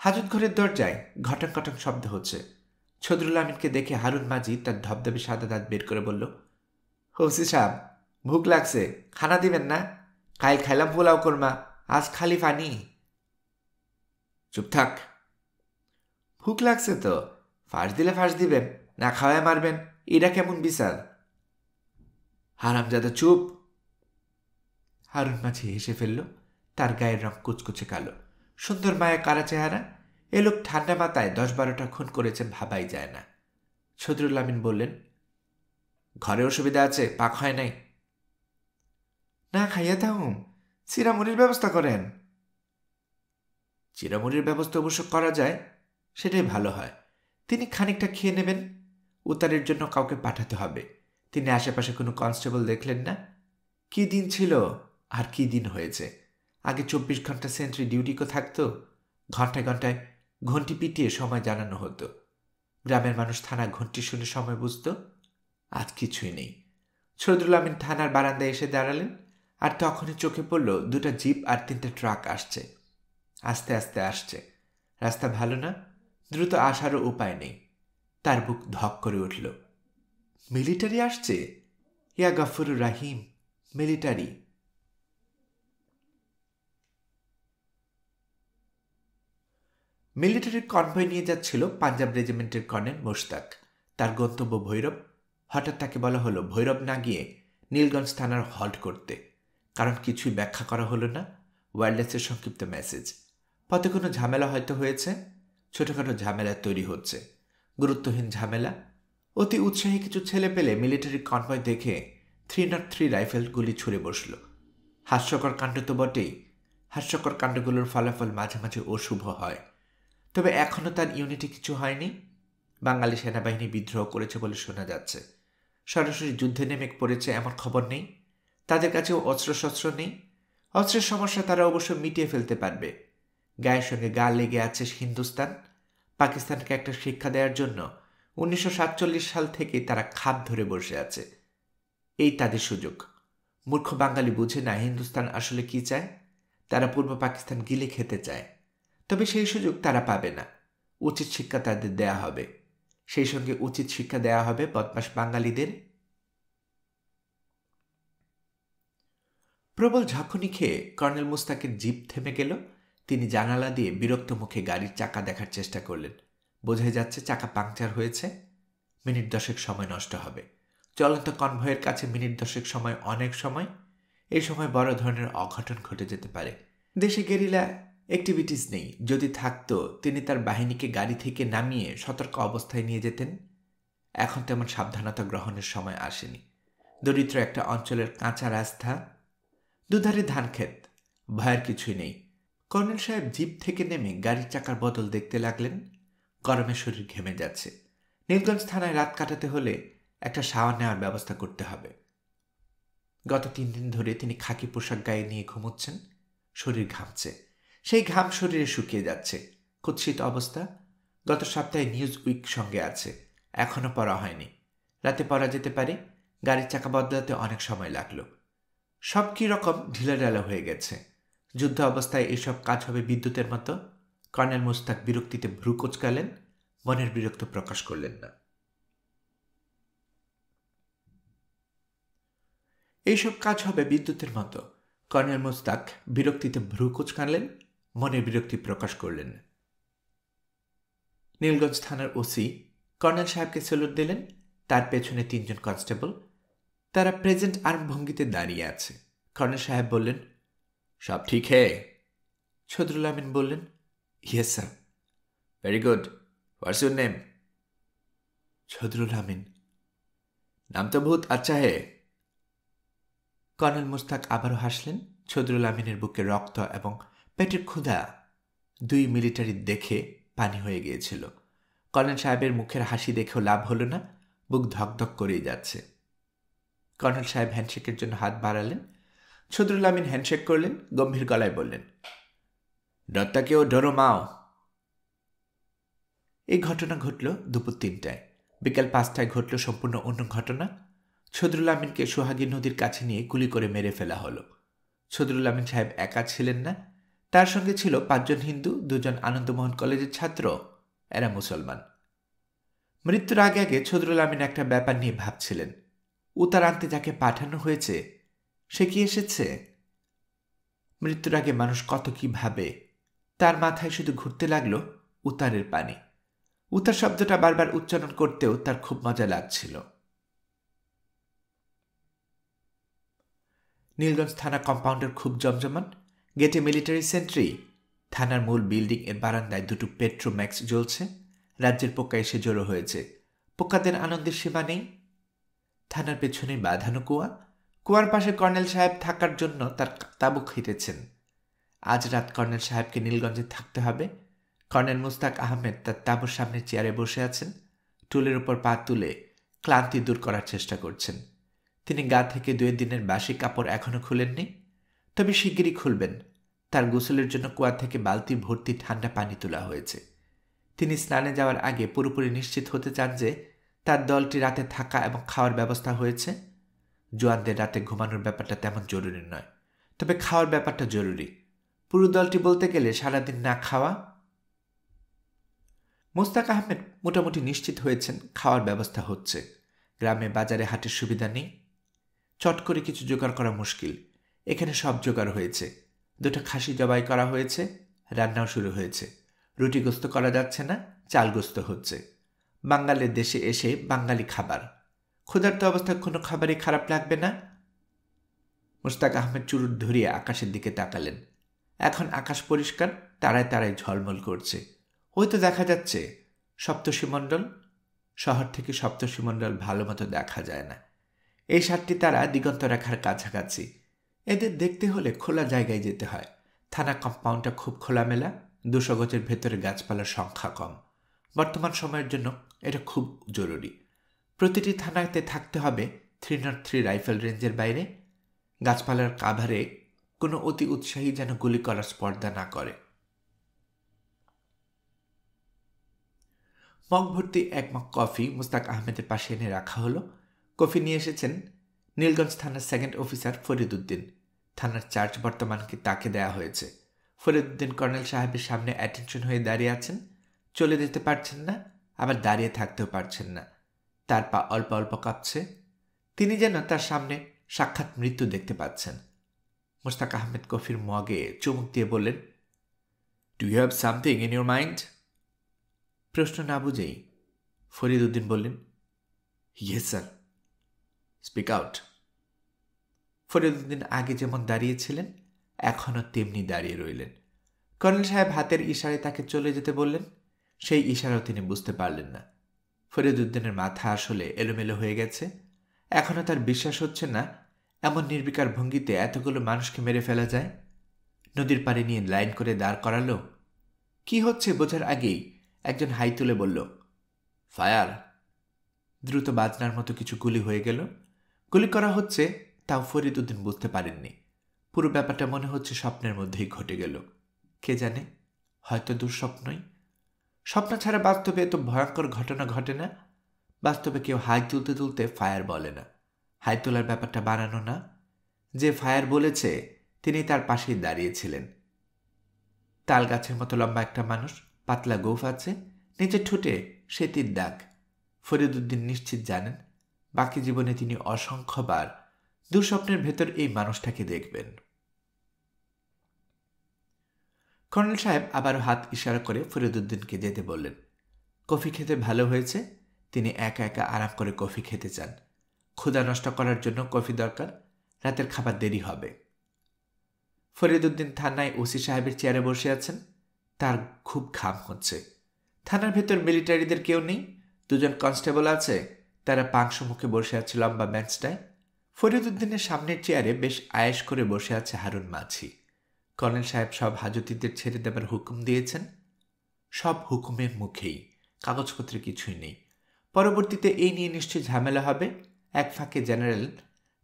হাজত ঘরের দরজায় ঘটন ঘটন শব্দ হচ্ছে। ছদরুল আমিনকে দেখে হারুন মাঝি তার ধবধবে সাদা দাঁত বের করে বলল, ওসি সাহেব, ভুক লাগছে, খানা দিবেন না? কাল খাইলাম পোলাও কর্মা, আজ খালি পানি। চুপ থাক। ভুক লাগছে তো ফাঁস দিলে ফাঁস দিবেন, না খাওয়ায় মারবেন, এটা কেমন বিচার? হারামজাদা চুপ। হারুন মাঝি হেসে ফেলল। তার গায়ের রং কুচকুচে কালো, সুন্দর মায়া কারা চেহারা। এ লোক ঠান্ডা মাথায় 10-12টা খুন করেছে ভাবাই যায় না। ছদরুল আমিন বললেন, ঘরে অসুবিধা আছে, পাক হয় নাই? না খাইয়া থাকুন, চিরামুড়ির ব্যবস্থা করেন। চিরামুড়ির ব্যবস্থা অবশ্য করা যায়, সেটাই ভালো হয়। তিনি খানিকটা খেয়ে নেবেন। উত্তরের জন্য কাউকে পাঠাতে হবে। তিনি আশেপাশে কোনো কনস্টেবল দেখলেন না। কি দিন ছিল আর কি দিন হয়েছে। আগে 24 ঘন্টা সেন্ট্রি ডিউটিকো থাকতো। ঘন্টায় ঘন্টায় ঘন্টি পিটিয়ে সময় জানানো হতো। গ্রামের মানুষ থানার ঘন্টি শুনে সময় বুঝত। আজ কিছুই নেই। সদরুল আমিন থানার বারান্দায় এসে দাঁড়ালেন, আর তখনই চোখে পড়ল 2টা জিপ আর 3টে ট্রাক আসছে। আস্তে আস্তে আসছে। রাস্তা ভালো না, দ্রুত আসারও উপায় নেই। তার বুক ধক করে উঠল। মিলিটারি আসছে? ইয়া গফুরুর রাহিম, মিলিটারি। মিলিটারির কনভয় নিয়ে যাচ্ছিল পাঞ্জাব রেজিমেন্টের কর্নেল মোশতাক। তার গন্তব্য ভৈরব। হঠাৎ তাকে বলা হলো ভৈরব না গিয়ে নীলগঞ্জ থানার হল্ট করতে। কারণ কিছুই ব্যাখ্যা করা হলো না। ওয়্যারলেসের সংক্ষিপ্ত মেসেজ। পথে কোনো ঝামেলা হয়তো হয়েছে। ছোটখাটো ঝামেলা তৈরি হচ্ছে, গুরুত্বহীন ঝামেলা। অতি উৎসাহী কিছু ছেলে পেলে মিলিটারি কনভয় দেখে 303 রাইফেল গুলি ছুড়ে বসল। হাস্যকর কাণ্ড তো বটেই। হাস্যকর কাণ্ডগুলোর ফলাফল মাঝে মাঝে অশুভ হয়। তবে এখনও তার ইউনিটে কিছু হয়নি। বাঙালি সেনাবাহিনী বিদ্রোহ করেছে বলে শোনা যাচ্ছে। সরাসরি যুদ্ধে নেমে পড়েছে এমন খবর নেই। তাদের কাছেও অস্ত্রশস্ত্র নেই। অস্ত্রের সমস্যা তারা অবশ্য মিটিয়ে ফেলতে পারবে। গায়ের সঙ্গে গা লেগে আছে হিন্দুস্তান। পাকিস্তানকে একটা শিক্ষা দেওয়ার জন্য 1947 সাল থেকে তারা খাপ ধরে বসে আছে। এই তাদের সুযোগ। মূর্খ বাঙালি বুঝে না হিন্দুস্তান আসলে কি চায়। তারা পূর্ব পাকিস্তান গিলে খেতে চায়। তবে সেই সুযোগ তারা পাবে না। উচিত শিক্ষা তাদের দেয়া হবে। সেই সঙ্গে উচিত শিক্ষা দেয়া হবে বদমাশ বাঙালিদের। প্রবল ঝাঁকুনি খেয়ে কর্নেল মুস্তাকের জিপ থেমে গেল। তিনি জানালা দিয়ে বিরক্ত মুখে গাড়ির চাকা দেখার চেষ্টা করলেন। বোঝাই যাচ্ছে চাকা পাংচার হয়েছে। মিনিট 10 সময় নষ্ট হবে। চলন্ত কনভয়ের কাছে মিনিট 10 সময় অনেক সময়। এই সময় বড় ধরনের অঘটন ঘটে যেতে পারে। দেশে গেরিলা অ্যাক্টিভিটিস নেই। যদি থাকতো তিনি তার বাহিনীকে গাড়ি থেকে নামিয়ে সতর্ক অবস্থায় নিয়ে যেতেন। এখন তেমন সাবধানতা গ্রহণের সময় আসেনি। দরিদ্র একটা অঞ্চলের কাঁচা রাস্তা, দুধারে ধানক্ষেত, ভয়ের কিছুই নেই। কর্নেল সাহেব জিপ থেকে নেমে গাড়ির চাকার বদল দেখতে লাগলেন। গরমে শরীর ঘেমে যাচ্ছে। নীলগঞ্জ থানায় রাত কাটাতে হলে একটা শাওয়ার নেওয়ার ব্যবস্থা করতে হবে। গত 3 দিন ধরে তিনি খাকি পোশাক গায়ে নিয়ে ঘুমোচ্ছেন। শরীর ঘামছে। সেই ঘাম শরীরে শুকিয়ে যাচ্ছে। কুৎসিত অবস্থা। গত সপ্তাহে নিউজ উইক সঙ্গে আছে, এখনো পড়া হয়নি। রাতে পড়া যেতে পারে। গাড়ির চাকা বদলাতে অনেক সময় লাগলো। সব কি রকম ঢিলাঢালা হয়ে গেছে। যুদ্ধ অবস্থায় এসব কাজ হবে বিদ্যুতের মতো। কর্নেল মুস্তাক বিরক্তিতে ভ্রু কোচকালেন। মনের বিরক্ত প্রকাশ করলেন না। এইসব কাজ হবে বিদ্যুতের মতো। কর্নেল মুস্তাক বিরক্তিতে ভ্রু কোচকালেন, মনের বিরক্তি প্রকাশ করলেন। নীলগঞ্জ থানার ওসি কর্নেল সাহেবকে সেলুট দিলেন। তার পেছনে 3 জন কনস্টেবল। তারা প্রেজেন্ট আর্ম ভঙ্গিতে দাঁড়িয়ে আছে। কর্নেল সাহেব বললেন, সব ঠিক হে? সদরুল আমিন বললেন, yes sir. Very good. What's your name? Sadrul Amin. নাম তো বহুত আচ্ছা হে। কর্নেল মুস্তাক আবারও হাসলেন। সদরুল আমিনের বুকে রক্ত এবং পেটের ক্ষুধা 2 মিলিটারি দেখে পানি হয়ে গিয়েছিল। কর্নেল সাহেবের মুখের হাসি দেখেও লাভ হলো না। বুক ধকধক করেই যাচ্ছে। কর্নেল সাহেব হ্যান্ডশেকের জন্য হাত বাড়ালেন। সদরুল আমিন হ্যান্ডশেক করলেন। গম্ভীর গলায় বললেন, ডরতাকেও ডরো মাও। এই ঘটনা ঘটল দুপুর 3টায়। বিকাল 5টায় ঘটল সম্পূর্ণ অন্য ঘটনা। সদরুল আমিনকে সোহাগী নদীর কাছে নিয়ে গুলি করে মেরে ফেলা হলো। সদরুল আমিন সাহেব একা ছিলেন না। তার সঙ্গে ছিল 5 জন হিন্দু, 2 জন আনন্দমোহন কলেজের ছাত্র। এরা মুসলমান। মৃত্যুর আগে আগে সদরুল আমিন একটা ব্যাপার নিয়ে ভাবছিলেন। উতার আনতে যাকে পাঠানো হয়েছে সে কি এসেছে? মৃত্যুর আগে মানুষ কত কি ভাবে। তার মাথায় শুধু ঘুরতে লাগলো উতারের পানি। উতার শব্দটা বারবার উচ্চারণ করতেও তার খুব মজা লাগছিল। নীলগঞ্জ থানা কম্পাউন্ডার খুব জমজমাট। গেটে মিলিটারি সেন্ট্রি। থানার মূল বিল্ডিং এর বারান্দায় 2টো পেট্রোম্যাক্স জ্বলছে। রাজ্যের পোকা এসে জড়ো হয়েছে। পোকাদের আনন্দের সীমা নেই। থানার পেছনে বাঁধানো কুয়া। কুয়ার পাশে কর্নেল সাহেব থাকার জন্য তার তাঁবু খেটেছেন। আজ রাত কর্নেল সাহেবকে নীলগঞ্জে থাকতে হবে। কর্নেল মুস্তাক আহমেদ তার তাঁবুর সামনে চেয়ারে বসে আছেন, টুলের উপর পা তুলে ক্লান্তি দূর করার চেষ্টা করছেন। তিনি গা থেকে 2 দিনের বাসি কাপড় এখনো খুলেননি, তবে শিগগিরই খুলবেন। তার গোসলের জন্য কুয়া থেকে বালতি ভর্তি ঠান্ডা পানি তোলা হয়েছে। তিনি স্নানে যাওয়ার আগে পুরোপুরি নিশ্চিত হতে চান যে তার দলটি রাতে থাকা এবং খাওয়ার ব্যবস্থা হয়েছে। জোয়ানদের রাতে ঘুমানোর ব্যাপারটা তেমন জরুরি নয়, তবে খাওয়ার ব্যাপারটা জরুরি। পুরো দলটি বলতে গেলে সারাদিন না খাওয়া। মুস্তাক আহমেদ মোটামুটি নিশ্চিত হয়েছেন খাওয়ার ব্যবস্থা হচ্ছে। গ্রামে বাজারে হাটের সুবিধা নেই, চট করে কিছু জোগাড় করা মুশকিল। এখানে সব জোগাড় হয়েছে। 2টা খাসি জবাই করা হয়েছে, রান্নাও শুরু হয়েছে। রুটিগ্রস্ত করা যাচ্ছে না, চালগ্রস্ত হচ্ছে। বাঙালির দেশে এসে বাঙালি খাবার, ক্ষুধার্ত অবস্থায় কোনো খাবারই খারাপ লাগবে না। মুস্তাক আহমেদ চুরুট ধরিয়ে আকাশের দিকে তাকালেন। এখন আকাশ পরিষ্কার, তারায় তারায় ঝলমল করছে। ওই তো দেখা যাচ্ছে সপ্তর্ষিমণ্ডল। শহর থেকে সপ্তর্ষিমণ্ডল ভালো মতো দেখা যায় না। এই 7টি তারা দিগন্ত রেখার কাছাকাছি। এদের দেখতে হলে খোলা জায়গায় যেতে হয়। থানা কম্পাউন্ডটা খুব খোলামেলা, 200 গজের ভেতরে গাছপালার সংখ্যা কম। বর্তমান সময়ের জন্য এটা খুব জরুরি। প্রতিটি থানাতে থাকতে হবে 303 রাইফেল রেঞ্জের বাইরে। গাছপালার কাভারে কোনো অতি উৎসাহী যেন গুলি করার স্পর্ধা না করে। মগ ভর্তি 1 মগ কফি মুস্তাক আহমেদের পাশে এনে রাখা হলো। কফি নিয়ে এসেছেন নীলগঞ্জ থানার 2nd অফিসার ফরিদ উদ্দিন। থানার চার্জ বর্তমানকে তাকে দেয়া হয়েছে। ফরিদ উদ্দিন কর্নেল সাহেবের সামনে অ্যাটেনশন হয়ে দাঁড়িয়ে আছেন। চলে যেতে পারছেন না, আবার দাঁড়িয়ে থাকতেও পারছেন না। তার পা অল্প অল্প কাঁপছে। তিনি যেন তার সামনে সাক্ষাৎ মৃত্যু দেখতে পাচ্ছেন। মুস্তাক আহমেদ কফির মগে চুমুক দিয়ে বললেন, do you have something in your mind? প্রশ্ন না বুঝেই ফরিদ উদ্দিন বললেন, yes sir. Speak out. Farid Uddin আগে যেমন দাঁড়িয়েছিলেন এখনও তেমনি দাঁড়িয়ে রইলেন। কর্নেল সাহেব হাতের ইশারায় তাকে চলে যেতে বললেন। সেই ইশারাও তিনি বুঝতে পারলেন না। ফরিদ উদ্দিনের মাথা আসলে এলোমেলো হয়ে গেছে। এখনও তার বিশ্বাস হচ্ছে না এমন নির্বিকার ভঙ্গিতে এতগুলো মানুষকে মেরে ফেলা যায়। নদীর পাড়ে নিয়ে লাইন করে দাঁড় করালো। কি হচ্ছে বোঝার আগেই একজন হাই তুলে বলল, ফায়ার। দ্রুত বাজনার মতো কিছু গুলি হয়ে গেল। গুলি করা হচ্ছে, তাও ফরিদ উদ্দিন বুঝতে পারেননি। পুরো ব্যাপারটা মনে হচ্ছে স্বপ্নের মধ্যেই ঘটে গেল। কে জানে, হয়তো দুঃস্বপ্নই। স্বপ্ন ছাড়া বাস্তবে এত ভয়ঙ্কর ঘটনা ঘটে না। বাস্তবে কেউ হাই তুলতে তুলতে ফায়ার বলে না। হাই তোলার ব্যাপারটা বানানো না। যে ফায়ার বলেছে তিনি তার পাশেই দাঁড়িয়েছিলেন। তাল গাছের মতো লম্বা একটা মানুষ, পাতলা গোঁফ আছে, নিচে ঠোঁটে সেতির দাগ। ফরিদ উদ্দিন নিশ্চিত জানেন বাকি জীবনে তিনি অসংখ্যবার দুঃস্বপ্নের ভেতর এই মানুষটাকে দেখবেন। কর্নেল সাহেব আবারও হাত ইশারা করে ফরিদ উদ্দিনকে যেতে বললেন। কফি খেতে ভালো হয়েছে। তিনি একা একা আরাম করে কফি খেতে চান। ক্ষুধা নষ্ট করার জন্য কফি দরকার। রাতের খাবার দেরি হবে। ফরিদ উদ্দিন থানায় ওসি সাহেবের চেয়ারে বসে আছেন। তার খুব ঘাম হচ্ছে। থানার ভেতর মিলিটারিদের কেউ নেই। 2 জন কনস্টেবল আছে, তারা পাংশু মুখে বসে আছে লম্বা বেঞ্চটায়। ফরিদ উদ্দিনের সামনের চেয়ারে বেশ আয়েশ করে বসে আছে হারুন মাঝি। কর্নেল সাহেব সব হাজতিদের ছেড়ে দেবার হুকুম দিয়েছেন। সব হুকুমের মুখেই, কাগজপত্রে কিছুই নেই। পরবর্তীতে এই নিয়ে নিশ্চয়ই ঝামেলা হবে। এক ফাঁকে জেনারেল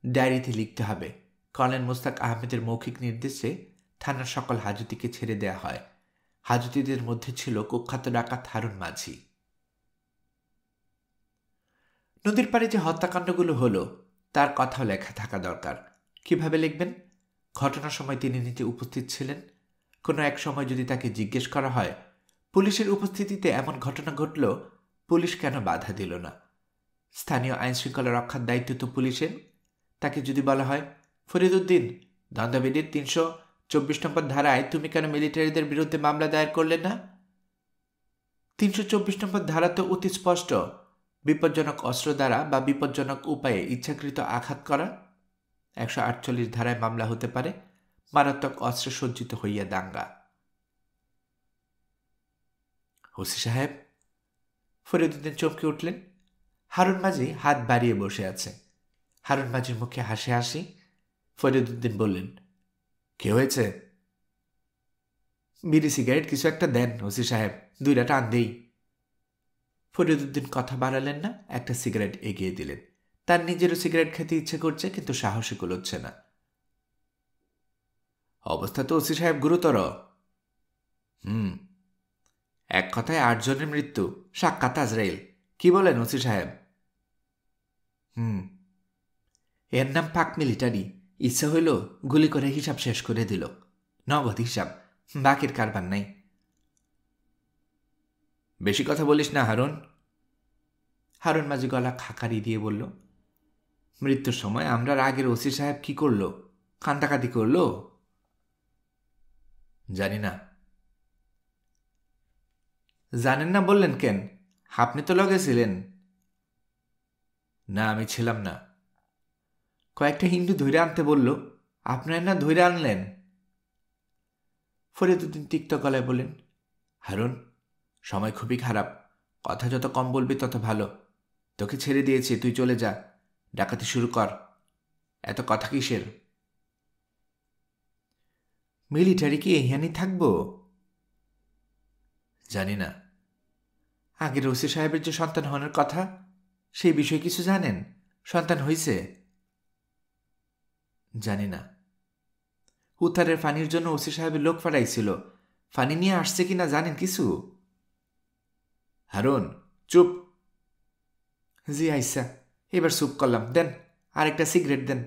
ডায়েরিতে লিখতে হবে, কর্নেল মুস্তাক আহমেদের মৌখিক নির্দেশে থানার সকল হাজতিকে ছেড়ে দেয়া হয়। হাজতিদের মধ্যে ছিল কুখ্যাত ডাকাত হারুন মাঝি। নদীর পাড়ে যে হত্যাকাণ্ডগুলো হলো তার কথাও লেখা থাকা দরকার। কিভাবে লিখবেন? ঘটনার সময় তিনি নিজে উপস্থিত ছিলেন। কোনো এক সময় যদি তাকে জিজ্ঞেস করা হয়, পুলিশের উপস্থিতিতে এমন ঘটনা ঘটল, পুলিশ কেন বাধা দিল না? স্থানীয় আইনশৃঙ্খলা রক্ষার দায়িত্ব তো পুলিশের। তাকে যদি বলা হয়, ফরিদ উদ্দিন, দ্বন্দ্ববিধির 324 নম্বর ধারায় তুমি কেন মিলিটারিদের বিরুদ্ধে মামলা দায়ের করলে না? 324 নম্বর ধারা তো অতি স্পষ্ট। বিপজ্জনক অস্ত্র দ্বারা বা বিপজ্জনক উপায়ে ইচ্ছাকৃত আঘাত করা। 148 ধারায় মামলা হতে পারে মারাত্মক অস্ত্রে সজ্জিত হইয়া দাঙ্গা। ওসি সাহেব। ফরিদ উদ্দিন চমকে উঠলেন। হারুন মাঝি হাত বাড়িয়ে বসে আছে। হারুন মাঝির মুখে হাসি হাসি। ফরিদুদ্দিন বললেন, কি হয়েছে? বিড়ি সিগারেট কিছু একটা দেন ওসি সাহেব, 2টা টান দেই। ফরিদুদ্দিন কথা বাড়ালেন না, একটা সিগারেট এগিয়ে দিলেন। তার নিজেরও সিগারেট খেতে ইচ্ছে করছে, কিন্তু সাহসী কুলোচ্ছে না। অবস্থা তো ওসি সাহেব গুরুতর। এক কথায় 8 জনের মৃত্যু, সাক্ষাৎ আজরাইল। কি বলেন ওসি সাহেব? এর নাম পাক মিলিটারি। ইচ্ছা হইল গুলি করে হিসাব শেষ করে দিল। নগদ হিসাব, বাকির কারবার নাই। বেশি কথা বলিস না হারুন। হারুন মাঝি গলা খাকারি দিয়ে বলল, মৃত্যুর সময় আমরা আগের ওসি সাহেব কি করলো? কান্দাকাতি করলো? জানি না। জানেন না বললেন কেন? আপনি তো লগে ছিলেন। না, আমি ছিলাম না। কয়েকটা হিন্দু ধৈর্য আনতে বলল, আপনার না ধৈর্য আনলেন? ফরিদুদ্দিন তিক্ত গলায় বলেন, হারুন, সময় খুবই খারাপ। কথা যত কম বলবি তত ভালো। তোকে ছেড়ে দিয়েছি, তুই চলে যা, ডাকাতি শুরু কর। এত কথা কিসের? মিলিটারি কি এখানে থাকবো? জানি না। আগের ওসি সাহেবের যে সন্তান হওয়ার কথা, সেই বিষয়ে কিছু জানেন? সন্তান হইছে? জানি না। উত্তারের ফানির জন্য ওসি সাহেবের লোক পাঠাইছিল। ফানি নিয়ে আসছে কিনা জানেন কিছু? হারুন, চুপ। জি আইসা, এবার চুপ করলাম। দেন আরেকটা সিগারেট দেন।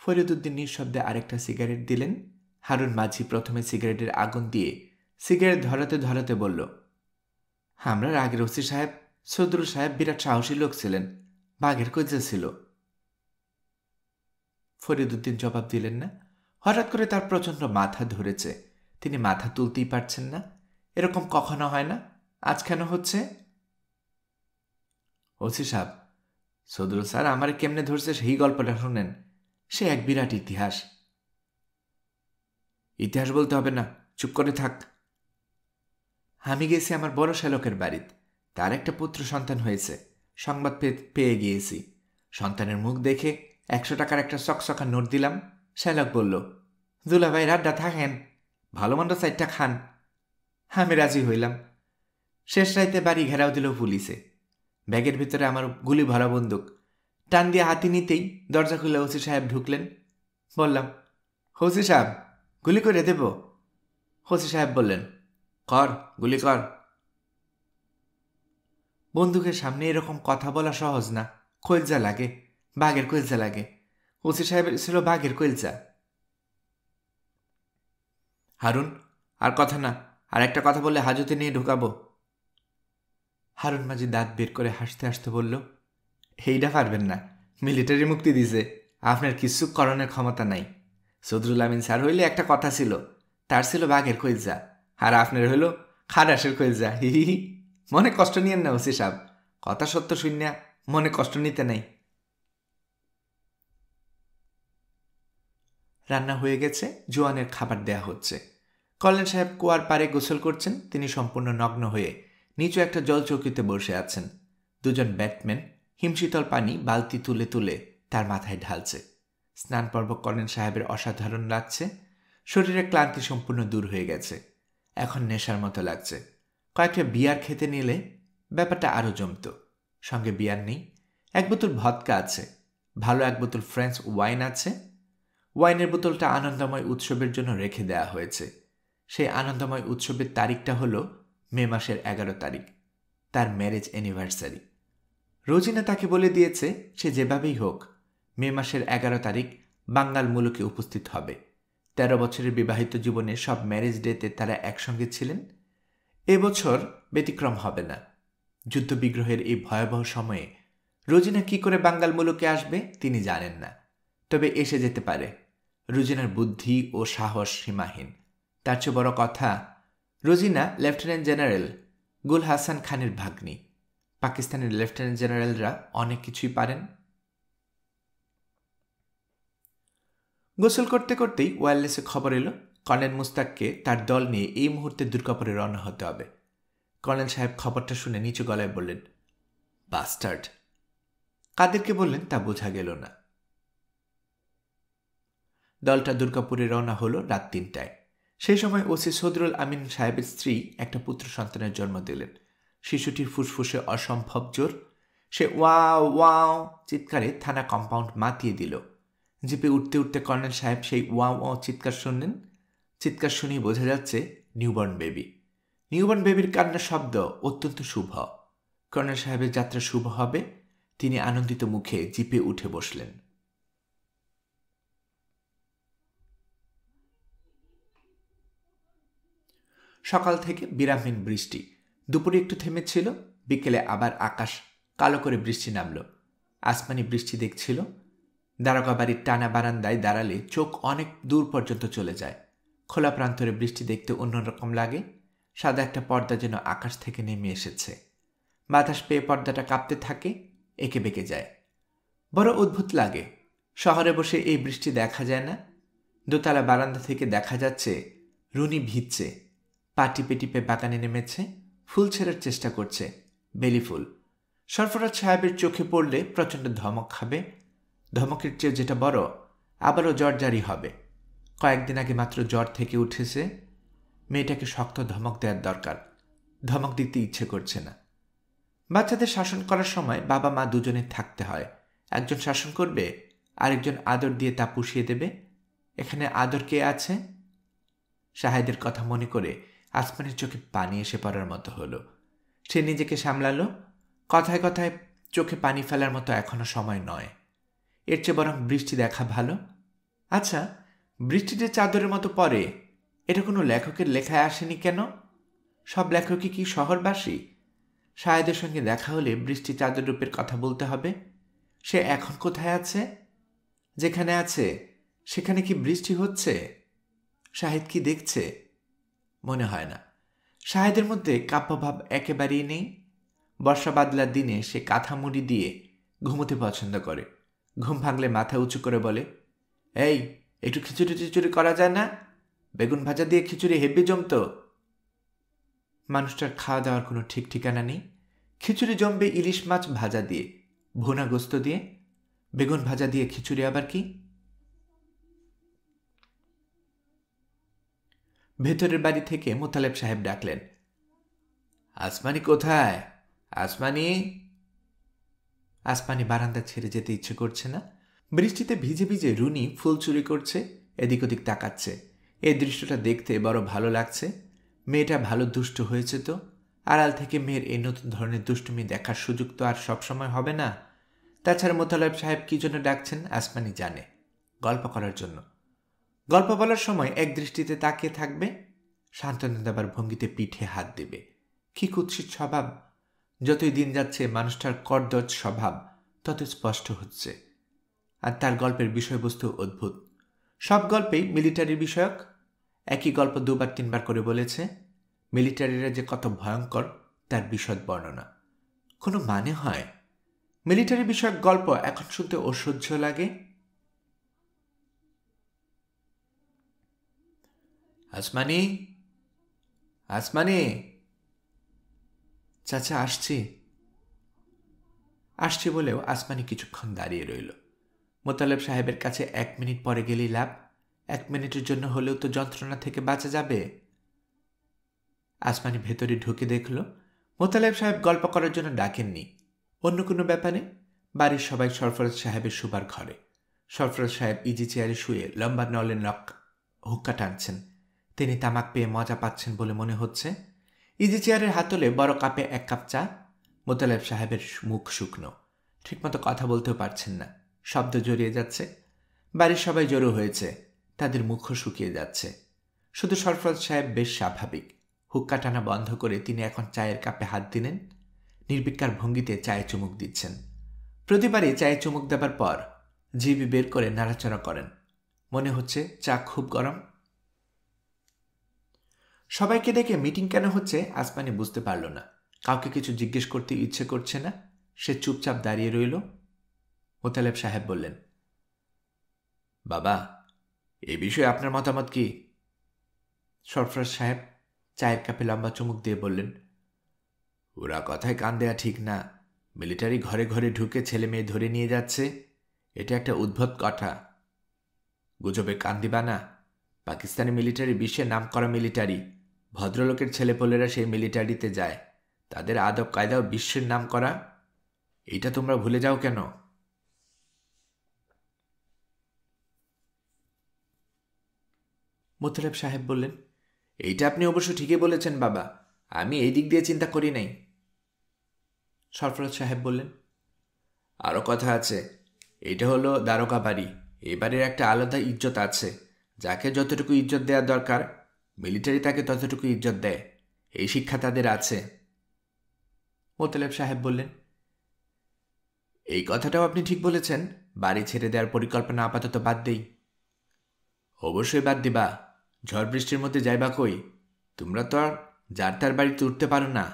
ফরিদুদ্দিন নিঃশব্দে আরেকটা সিগারেট দিলেন। হারুন মাঝি প্রথমে সিগারেটের আগুন দিয়ে সিগারেট ধরাতে ধরাতে বলল, আমরা আগের ওসি সাহেব সদরুল সাহেব বিরাট সাহসী লোক ছিলেন, বাঘের কইজা ছিল। ফরিদুদ্দিন জবাব দিলেন না। হঠাৎ করে তার প্রচণ্ড মাথা ধরেছে, তিনি মাথা তুলতেই পারছেন না। এরকম কখনো হয় না, আজ কেন হচ্ছে? ওসি সাহেব, সদরুল স্যার আমার কেমনে ধরছে সেই গল্পটা শুনেন। সে এক বিরাট ইতিহাস। ইতিহাস বলতে হবে না, চুপ করে থাক। আমি গেছি আমার বড় শ্যালকের বাড়িতে। তার একটা পুত্র সন্তান হয়েছে, সংবাদ পেয়ে গিয়েছি। সন্তানের মুখ দেখে 100 টাকার একটা চকচকা নোট দিলাম। শ্যালক বলল, দুলাভাই রাড্ডা থাকেন, ভালো মন্দ 4টা খান। আমি রাজি হইলাম। শেষ রাইতে বাড়ি ঘেরাও দিল পুলিশে। ব্যাগের ভিতরে আমার গুলি ভরা বন্দুক। টান দিয়ে হাতি নিতেই দরজা খুলে ওসি সাহেব ঢুকলেন। বললাম, ওসি সাহেব, গুলি করে দেব? ওসি সাহেব বললেন, কর, গুলি কর। বন্দুকের সামনে এরকম কথা বলা সহজ না, কলজা লাগে, বাঘের কলজা লাগে। ওসি সাহেবের ছিল বাঘের কলজা। হারুন, আর কথা না, আর একটা কথা বললে হাজতে নিয়ে ঢুকাবো। হারুন মাঝি দাঁত বের করে হাসতে হাসতে বলল, এইটা পারবেন না, মিলিটারি মুক্তি দিছে, আপনার কিছু করণের ক্ষমতা নাই। সদরুল আমিন স্যার হইলে একটা কথা ছিল, তার ছিল বাঘের কলজা, আর আপনার হইল খারাসের কলজা। হি হি। মনে কষ্ট নিয়েন না ওসি সাহেব, কথা সত্য শূন্য, মনে কষ্ট নিতে নাই। রান্না হয়ে গেছে, জোয়ানের খাবার দেয়া হচ্ছে। কল্যাণ সাহেব কুয়ার পাড়ে গোসল করছেন। তিনি সম্পূর্ণ নগ্ন হয়ে নিচু একটা জলচৌকিতে বসে আছেন। 2জন ব্যাটম্যান হিমশীতল পানি বালতি তুলে তুলে তার মাথায় ঢালছে। স্নান পর্ব কল্যাণ সাহেবের অসাধারণ লাগছে। শরীরের ক্লান্তি সম্পূর্ণ দূর হয়ে গেছে। এখন নেশার মতো লাগছে। কয়েকটা বিয়ার খেতে নিলে ব্যাপারটা আরও জমত। সঙ্গে বিয়ার নেই, 1 বোতল ভদকা আছে, ভালো 1 বোতল ফ্রেঞ্চ ওয়াইন আছে। ওয়াইনের বোতলটা আনন্দময় উৎসবের জন্য রেখে দেওয়া হয়েছে। সেই আনন্দময় উৎসবের তারিখটা হলো মে মাসের 11 তারিখ, তার ম্যারেজ অ্যানিভার্সারি। রোজিনা তাকে বলে দিয়েছে সে যেভাবেই হোক মে মাসের 11 তারিখ বাঙ্গাল মুলুকে উপস্থিত হবে। 13 বছরের বিবাহিত জীবনে সব ম্যারেজ ডেতে তারা একসঙ্গে ছিলেন। এবছর ব্যতিক্রম হবে না। যুদ্ধবিগ্রহের এই ভয়াবহ সময়ে রোজিনা কি করে বাঙ্গাল মুলুকে আসবে তিনি জানেন না, তবে এসে যেতে পারে। রোজিনার বুদ্ধি ও সাহস সীমাহীন। তার চেয়ে বড় কথা, রোজিনা লেফটেন্যান্ট জেনারেল গুল হাসান খানের ভাগ্নি। পাকিস্তানের লেফটেন্যান্ট জেনারেলরা অনেক কিছুই পারেন। গোসল করতে করতেই ওয়্যারলেসে খবর এলো কর্নেল মুস্তাককে তার দল নিয়ে এই মুহূর্তে দুর্গাপুরে রওনা হতে হবে। কর্নেল সাহেব খবরটা শুনে নিচু গলায় বললেন, বাস্টার্ড। কাদেরকে বললেন তা বোঝা গেল না। দলটা দুর্গাপুরে রওনা হলো রাত ৩টায়। সেই সময় ওসি সদরুল আমিন সাহেবের স্ত্রী একটা পুত্র সন্তানের জন্ম দিলেন। শিশুটির ফুসফুসে অসম্ভব জোর। সে ওয়াও ওয়াও চিৎকারে থানা কম্পাউন্ড মাতিয়ে দিল। জিপে উঠতে উঠতে কর্নেল সাহেব সেই ওয়াও ওয়াও চিৎকার শুনলেন। চিৎকার শুনেই বোঝা যাচ্ছে নিউবর্ন বেবি। নিউবর্ন বেবির কান্নার শব্দ অত্যন্ত শুভ। কর্নেল সাহেবের যাত্রা শুভ হবে, তিনি আনন্দিত মুখে জিপে উঠে বসলেন। সকাল থেকে বিরামহীন বৃষ্টি। দুপুরে একটু থেমেছিল, বিকেলে আবার আকাশ কালো করে বৃষ্টি নামল। আসমানি বৃষ্টি দেখছিল। দারোগা বাড়ির টানা বারান্দায় দাঁড়ালে চোখ অনেক দূর পর্যন্ত চলে যায়। খোলা প্রান্তরে বৃষ্টি দেখতে অন্যরকম লাগে। সাদা একটা পর্দা যেন আকাশ থেকে নেমে এসেছে। বাতাস পেয়ে পর্দাটা কাঁপতে থাকে, এঁকে বেঁকে যায়। বড় অদ্ভুত লাগে। শহরে বসে এই বৃষ্টি দেখা যায় না। দোতলা বারান্দা থেকে দেখা যাচ্ছে রুনি ভিজছে, পা টিপে টিপে বাগানে নেমেছে, ফুল ছেঁড়ার চেষ্টা করছে, বেলি ফুল। সরফরাজ সাহেবের চোখে পড়লে প্রচণ্ড ধমক খাবে। ধমকের চেয়ে যেটা বড়, আবারও জ্বর জারি হবে। কয়েকদিন আগে মাত্র জ্বর থেকে উঠেছে। মেয়েটাকে শক্ত ধমক দেওয়ার দরকার। ধমক দিতে ইচ্ছে করছে না। বাচ্চাদের শাসন করার সময় বাবা মা দুজনে থাকতে হয়। একজন শাসন করবে, আরেকজন আদর দিয়ে তা পুষিয়ে দেবে। এখানে আদর কে আছে? শাহেদের কথা মনে করে আসমানের চোখে পানি এসে পড়ার মতো হলো। সে নিজেকে সামলালো। কথায় কথায় চোখে পানি ফেলার মতো এখনো সময় নয়। এর চেয়ে বরং বৃষ্টি দেখা ভালো। আচ্ছা, বৃষ্টিতে চাদরের মতো পড়ে, এটা কোনো লেখকের লেখায় আসেনি কেন? সব লেখকই কি শহরবাসী? শাহেদের সঙ্গে দেখা হলে বৃষ্টি চাদর রূপের কথা বলতে হবে। সে এখন কোথায় আছে? যেখানে আছে সেখানে কি বৃষ্টি হচ্ছে? শাহেদ কি দেখছে? মনে হয় না। শাহেদের মধ্যে কাব্যভাব একেবারেই নেই। বর্ষা বাদলার দিনে সে কাঁথা মুড়ি দিয়ে ঘুমোতে পছন্দ করে। ঘুম ভাঙলে মাথা উঁচু করে বলে, এই একটু খিচুড়ি টিচুড়ি করা যায় না? বেগুন ভাজা দিয়ে খিচুড়ি হেব্বি জমতো। মানুষটার খাওয়া দাওয়ার কোনো ঠিক ঠিকানা নেই। খিচুড়ি জমবে ইলিশ মাছ ভাজা দিয়ে, ভুনা গোস্ত দিয়ে। বেগুন ভাজা দিয়ে খিচুড়ি আবার কি? ভেতরের বাড়ি থেকে মোতালেব সাহেব ডাকলেন, আসমানি কোথায়? আসমানি। আসমানি বারান্দা ছেড়ে যেতে ইচ্ছে করছে না। বৃষ্টিতে ভিজে ভিজে রুনি ফুল চুরি করছে, এদিক ওদিক তাকাচ্ছে। এই দৃশ্যটা দেখতে বড় ভালো লাগছে। মেয়েটা ভালো দুষ্ট হয়েছে তো। আড়াল থেকে মেয়ের এই নতুন ধরনের দুষ্টুমি দেখার সুযোগ তো আর সবসময় হবে না। তাছাড়া মোতালেব সাহেব কি জন্য ডাকছেন আসমানি জানে, গল্প করার জন্য। গল্প বলার সময় এক দৃষ্টিতে তাকিয়ে থাকবে, সান্ত্বনা দেবার ভঙ্গিতে পিঠে হাত দেবে। কি কুৎসিত স্বভাব! যতই দিন যাচ্ছে মানুষটার কর্দজ স্বভাব তত স্পষ্ট হচ্ছে। আর তার গল্পের বিষয়বস্তু অদ্ভুত। সব গল্পেই মিলিটারি বিষয়ক। একই গল্প দুবার তিনবার করে বলেছে। মিলিটারিরা যে কত ভয়ঙ্কর তার বিশদ বর্ণনা। কোনো মানে হয়? মিলিটারি বিষয়ক গল্প এখন শুনতে অসহ্য লাগে। আসমানি, আসমানি। চাচা আসছি। আসছি বলেও আসমানি কিছুক্ষণ দাঁড়িয়ে রইল। মোতালেব সাহেবের কাছে 1 মিনিট পরে গেলেই লাভ। 1 মিনিটের জন্য হলেও তো যন্ত্রণা থেকে বাঁচা যাবে। আসমানি ভেতরে ঢুকে দেখল মোতালেব সাহেব গল্প করার জন্য ডাকেননি। অন্য কোনো ব্যাপারে বাড়ির সবাই সরফরাজ সাহেবের শুবার ঘরে। সরফরাজ সাহেব ইজি চেয়ারে শুয়ে লম্বা নলের নখ হুক্কা টানছেন। তিনি তামাক পেয়ে মজা পাচ্ছেন বলে মনে হচ্ছে। ইজি চেয়ারের হাতলে বড় কাপে 1 কাপ চা। মোতালেব সাহেবের মুখ শুকনো, ঠিকমতো কথা বলতেও পারছেন না, শব্দ জড়িয়ে যাচ্ছে। বাড়ির সবাই জড়ো হয়েছে, তাদের মুখও শুকিয়ে যাচ্ছে। শুধু সরফরাজ সাহেব বেশ স্বাভাবিক। হুক্কা টানা বন্ধ করে তিনি এখন চায়ের কাপে হাত দিলেন। নির্বিকার ভঙ্গিতে চায়ে চুমুক দিচ্ছেন। প্রতিবারই চায়ে চুমুক দেবার পর জিভি বের করে নাড়াচাড়া করেন। মনে হচ্ছে চা খুব গরম। সবাইকে ডেকে মিটিং কেন হচ্ছে আসমানি বুঝতে পারল না। কাউকে কিছু জিজ্ঞেস করতে ইচ্ছে করছে না। সে চুপচাপ দাঁড়িয়ে রইল। মোতালেব সাহেব বললেন, বাবা, এই বিষয়ে আপনার মতামত কি? সরফরাজ সাহেব চায়ের কাপে লম্বা চুমুক দিয়ে বললেন, ওরা কথায় কান দেয়া ঠিক না। মিলিটারি ঘরে ঘরে ঢুকে ছেলে মেয়ে ধরে নিয়ে যাচ্ছে, এটা একটা উদ্ভট কথা। গুজবে কান দিবা না। পাকিস্তানি মিলিটারি বিশ্বের নামকরা মিলিটারি। ভদ্রলোকের ছেলেপোলেরা সেই মিলিটারিতে যায়, তাদের আদব কায়দাও বিশ্বের নাম করা। এইটা তোমরা ভুলে যাও কেন? মোতালেব সাহেব বললেন, এইটা আপনি অবশ্য ঠিকই বলেছেন বাবা, আমি এই দিক দিয়ে চিন্তা করি নাই। সরফরাজ সাহেব বললেন, আরও কথা আছে। এটা হলো দারোগা বাড়ি, এবারের একটা আলাদা ইজ্জত আছে। যাকে যতটুকু ইজ্জত দেওয়ার দরকার, মিলিটারি তাকে ততটুকু ইজ্জত দেয়। এই শিক্ষা তাদের আছে। মোতালেব সাহেব বললেন, এই কথাটাও আপনি ঠিক বলেছেন। বাড়ি ছেড়ে দেওয়ার পরিকল্পনা আপাতত বাদ দেই। অবশ্যই বাদ দিবা। ঝড় বৃষ্টির মধ্যে যাইবা কই? তোমরা তো আর যার তার বাড়িতে উঠতে পারো না।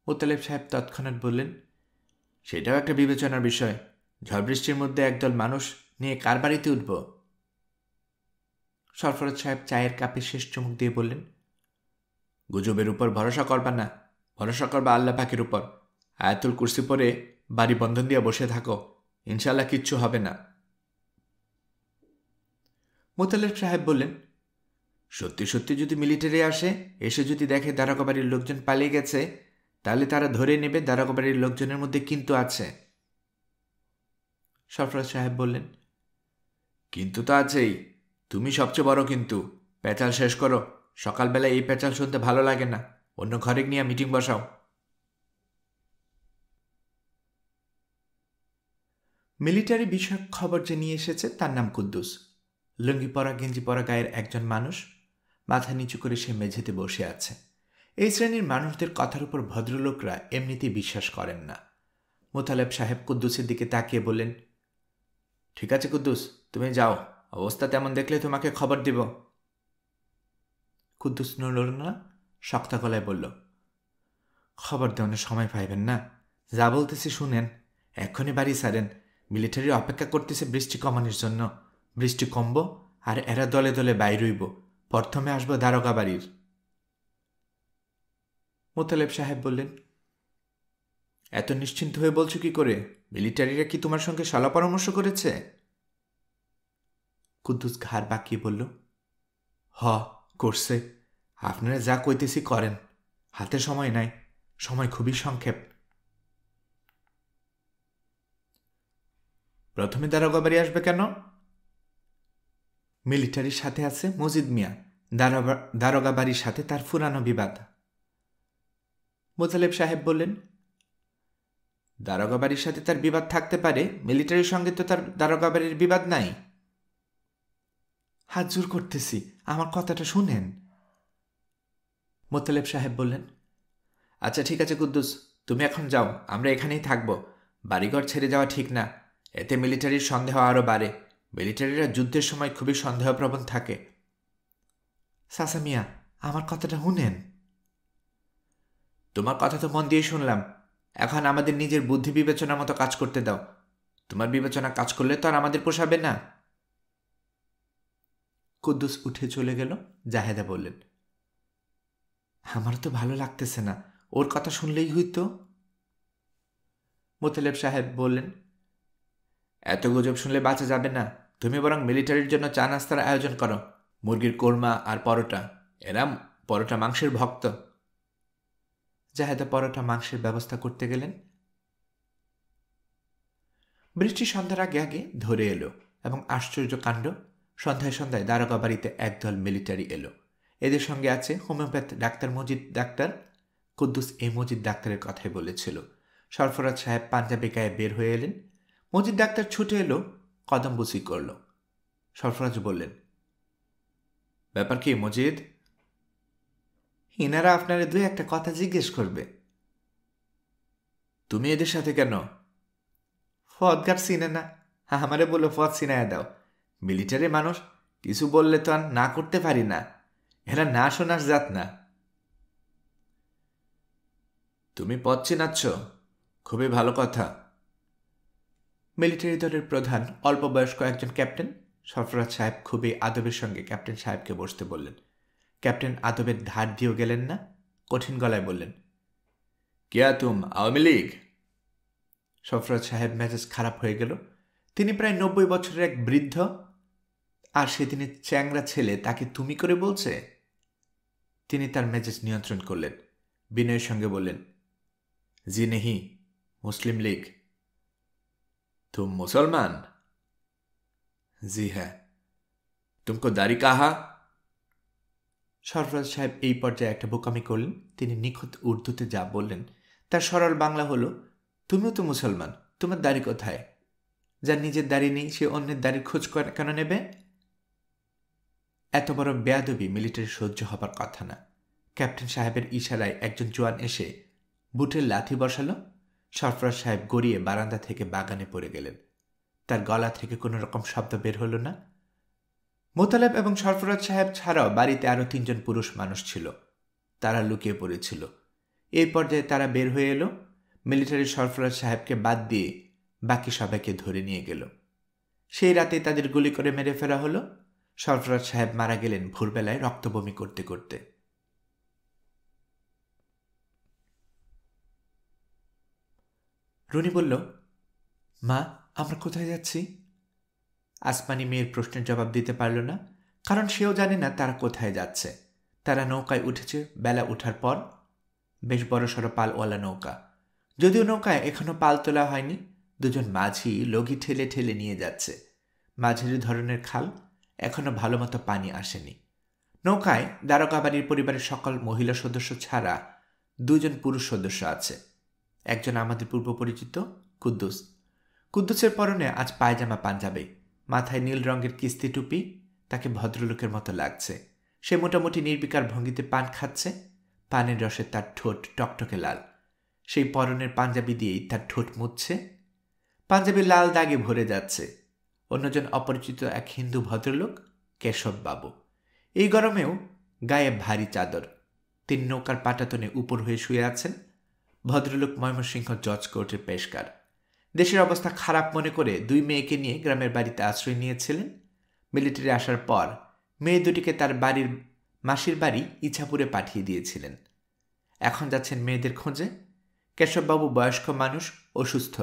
মোতালেব সাহেব তৎক্ষণাৎ বললেন, সেটাও একটা বিবেচনার বিষয়। ঝড় বৃষ্টির মধ্যে একদল মানুষ নিয়ে কার বাড়িতে উঠব? সরফরাজ সাহেব চায়ের কাপে শেষ চুমুক দিয়ে বললেন, গুজবের উপর ভরসা করবা না, ভরসা করবা আল্লাহ পাকের উপর। আয়াতুল কুরসি পরে বাড়ি বন্ধন দিয়ে বসে থাকো, ইনশাল্লাহ কিচ্ছু হবে না। মোতালেব সাহেব বললেন, সত্যি সত্যি যদি মিলিটারি আসে, এসে যদি দেখে দারোগা বাড়ির লোকজন পালিয়ে গেছে, তাহলে তারা ধরে নেবে দারোগা বাড়ির লোকজনের মধ্যে কিন্তু আছে। সরফরাজ সাহেব বললেন, কিন্তু তো আছেই। তুমি সবচেয়ে বড় কিন্তু। প্যাচাল শেষ করো। সকালবেলা এই প্যাচাল শুনতে ভালো লাগে না। অন্য ঘরে নিয়ে মিটিং বসাও। মিলিটারি বিষয়ক খবর যে নিয়ে এসেছে তার নাম কুদ্দুস। লুঙ্গি পরা গেঞ্জি পরা গায়ের একজন মানুষ। মাথা নিচু করে সে মেঝেতে বসে আছে। এই শ্রেণীর মানুষদের কথার উপর ভদ্রলোকরা এমনিতেই বিশ্বাস করেন না। মোতালেব সাহেব কুদ্দুসের দিকে তাকিয়ে বললেন, ঠিক আছে কুদ্দুস, তুমি যাও। অবস্থা তেমন দেখলে তোমাকে খবর দিব। কুদ্দুস নড়ল না, শক্ত গলায় বলল, খবর দেওয়ানোর সময় পাইবেন না। যা বলতেছি শুনেন, এক্ষুনি বাড়ি ছাড়েন। মিলিটারি অপেক্ষা করতেছে বৃষ্টি কমানোর জন্য। বৃষ্টি কমব আর এরা দলে দলে বাইর হইব। প্রথমে আসবো দারোগা বাড়ির। মোতালেব সাহেব বললেন, এত নিশ্চিন্ত হয়ে বলছো কি করে? মিলিটারিরা কি তোমার সঙ্গে সলা পরামর্শ করেছে? কুদ্দুস ঘাড় বাঁকিয়ে বলল, হ, করছে। আপনারা যা কইতেছি করেন। হাতে সময় নাই, সময় খুবই সংক্ষেপ। প্রথমে দারোগা বাড়ি আসবে কেন? মিলিটারির সাথে আছে মজিদ মিয়া। দারোগা বাড়ির সাথে তার পুরানো বিবাদ। মোতালেব সাহেব বললেন, দারোগা বাড়ির সাথে তার বিবাদ থাকতে পারে, মিলিটারির সঙ্গে তো তার দারোগা বাড়ির বিবাদ নাই। হাত জোর করতেছি, আমার কথাটা শুনেন। মোতালেব সাহেব বললেন, আচ্ছা ঠিক আছে কুদ্দুস, তুমি এখন যাও, আমরা এখানেই থাকব। বাড়িঘর ছেড়ে যাওয়া ঠিক না। এতে মিলিটারির সন্দেহ আরও বাড়ে। মিলিটারিরা যুদ্ধের সময় খুবই সন্দেহপ্রবণ থাকে। চাচা মিয়া, আমার কথাটা শুনেন। তোমার কথা তো মন দিয়ে শুনলাম। এখন আমাদের নিজের বুদ্ধি বিবেচনার মতো কাজ করতে দাও। তোমার বিবেচনা কাজ করলে তো আর আমাদের পোষাবে না। কুদ্দুস উঠে চলে গেল। জাহেদা বললেন, আমার তো ভালো লাগতেছে না, ওর কথা শুনলেই হইতো। মোতালেব সাহেব বললেন, এত গুজব শুনলে বাঁচা যাবে না। তুমি বরং মিলিটারির জন্য চা নাস্তার আয়োজন করো। মুরগির কোরমা আর পরোটা। এরা পরোটা মাংসের ভক্ত। জাহেদা পরোটা মাংসের ব্যবস্থা করতে গেলেন। বৃষ্টি সন্ধ্যার আগে আগে ধরে এলো এবং আশ্চর্য কাণ্ড, সন্ধ্যায় সন্ধ্যায় দারোগা বাড়িতে একদল মিলিটারি এলো। এদের সঙ্গে আছে homeopath doctor Majid doctor. Kuddus এই মজিদ ডাক্তারের কথাই বলেছিল। সরফরাজ সাহেব পাঞ্জাবি গায়ে বের হয়ে এলেন। মজিদ ডাক্তার ছুটে এলো, কদম বুসি করল। সরফরাজ বললেন, ব্যাপার কি মজিদ? ইনারা আপনারা দুই একটা কথা জিজ্ঞেস করবে। তুমি এদের সাথে কেন? ফদগার চিনে না, আমারে বলো ফদ চিনায় দাও। মিলিটারি মানুষ, কিছু বললে তো আর না করতে পারি না। এরা না শোনার জাত না। তুমি পথ চিনাচ্ছ? খুবই ভালো কথা। মিলিটারি দলের প্রধান অল্প বয়স্ক একজন ক্যাপ্টেন। সরফরাজ সাহেব খুবই আদবের সঙ্গে ক্যাপ্টেন সাহেবকে বসতে বললেন। ক্যাপ্টেন আদবের ধার দিয়েও গেলেন না, কঠিন গলায় বললেন, কিয়া তুম আওয়ামী লীগ? সরফরাজ সাহেব মেজাজ খারাপ হয়ে গেল। তিনি প্রায় 90 বছরের এক বৃদ্ধ, আর সেদিনের চ্যাংরা ছেলে তাকে তুমি করে বলছে। তিনি তার মেজাজ নিয়ন্ত্রণ করলেন, বিনয়ের সঙ্গে বললেন, জি নেহি, মুসলিম লীগ। তুম মুসলমান? জি হ্যাঁ। তুমকো দাড়ি কাহা? সরফরাজ সাহেব এই পর্যায়ে একটা বোকামি করলেন। তিনি নিখুঁত উর্দুতে যা বললেন তার সরল বাংলা হলো, তুমিও তো মুসলমান, তোমার দাড়ি কোথায়? যার নিজের দাড়ি নেই সে অন্যের দাড়ির খোঁজ কেন নেবে? এত বড় বেয়াদবি মিলিটারি সহ্য হবার কথা না। ক্যাপ্টেন সাহেবের ইশারায় একজন জোয়ান এসে বুটের লাথি বসালো। সরফরাজ সাহেব গড়িয়ে বারান্দা থেকে বাগানে পড়ে গেলেন। তার গলা থেকে কোনো রকম শব্দ বের হলো না। মোতালেব এবং সরফরাজ সাহেব ছাড়াও বাড়িতে আরও 3 জন পুরুষ মানুষ ছিল। তারা লুকিয়ে পড়েছিল। এই পর্যায়ে তারা বের হয়ে এলো। মিলিটারি সরফরাজ সাহেবকে বাদ দিয়ে বাকি সবাইকে ধরে নিয়ে গেল। সেই রাতে তাদের গুলি করে মেরে ফেলা হলো। সরফরাজ সাহেব মারা গেলেন ভোরবেলায় রক্তবমি করতে করতে। রুনি বলল, মা, আমরা কোথায় যাচ্ছি? আসমানি মেয়ের প্রশ্নের জবাব দিতে পারল না, কারণ সেও জানে না তারা কোথায় যাচ্ছে। তারা নৌকায় উঠেছে বেলা ওঠার পর। বেশ বড়সড় পালওয়ালা নৌকা। যদিও নৌকায় এখনো পাল তোলা হয়নি, দুজন মাঝি লগি ঠেলে ঠেলে নিয়ে যাচ্ছে। মাঝারি ধরনের খাল, এখনো ভালো মতো পানি আসেনি। নৌকায় দারোগা বাড়ির পরিবারের সকল মহিলা সদস্য ছাড়া 2 জন পুরুষ সদস্য আছে। একজন আমাদের পূর্ব পরিচিত কুদ্দুস। কুদ্দুসের পরনে আজ পায়জামা পাঞ্জাবে, মাথায় নীল রঙের কিস্তি টুপি। তাকে ভদ্রলোকের মতো লাগছে। সে মোটামুটি নির্বিকার ভঙ্গিতে পান খাচ্ছে। পানের রসে তার ঠোঁট টকটকে লাল। সেই পরনের পাঞ্জাবি দিয়েই তার ঠোঁট মুছছে। পাঞ্জাবি লাল দাগে ভরে যাচ্ছে। অন্যজন অপরিচিত এক হিন্দু ভদ্রলোক, কেশব বাবু। এই গরমেও গায়ে ভারী চাদর। তিনি নৌকার পাটাতনে উপর হয়ে শুয়ে আছেন। ভদ্রলোক ময়মনসিংহ জজ কোর্টের পেশকার। দেশের অবস্থা খারাপ মনে করে 2 মেয়েকে নিয়ে গ্রামের বাড়িতে আশ্রয় নিয়েছিলেন। মিলিটারি আসার পর মেয়ে দুটিকে তার বাড়ির মাসির বাড়ি ইছাপুরে পাঠিয়ে দিয়েছিলেন। এখন যাচ্ছেন মেয়েদের খোঁজে। কেশববাবু বয়স্ক মানুষ, অসুস্থ,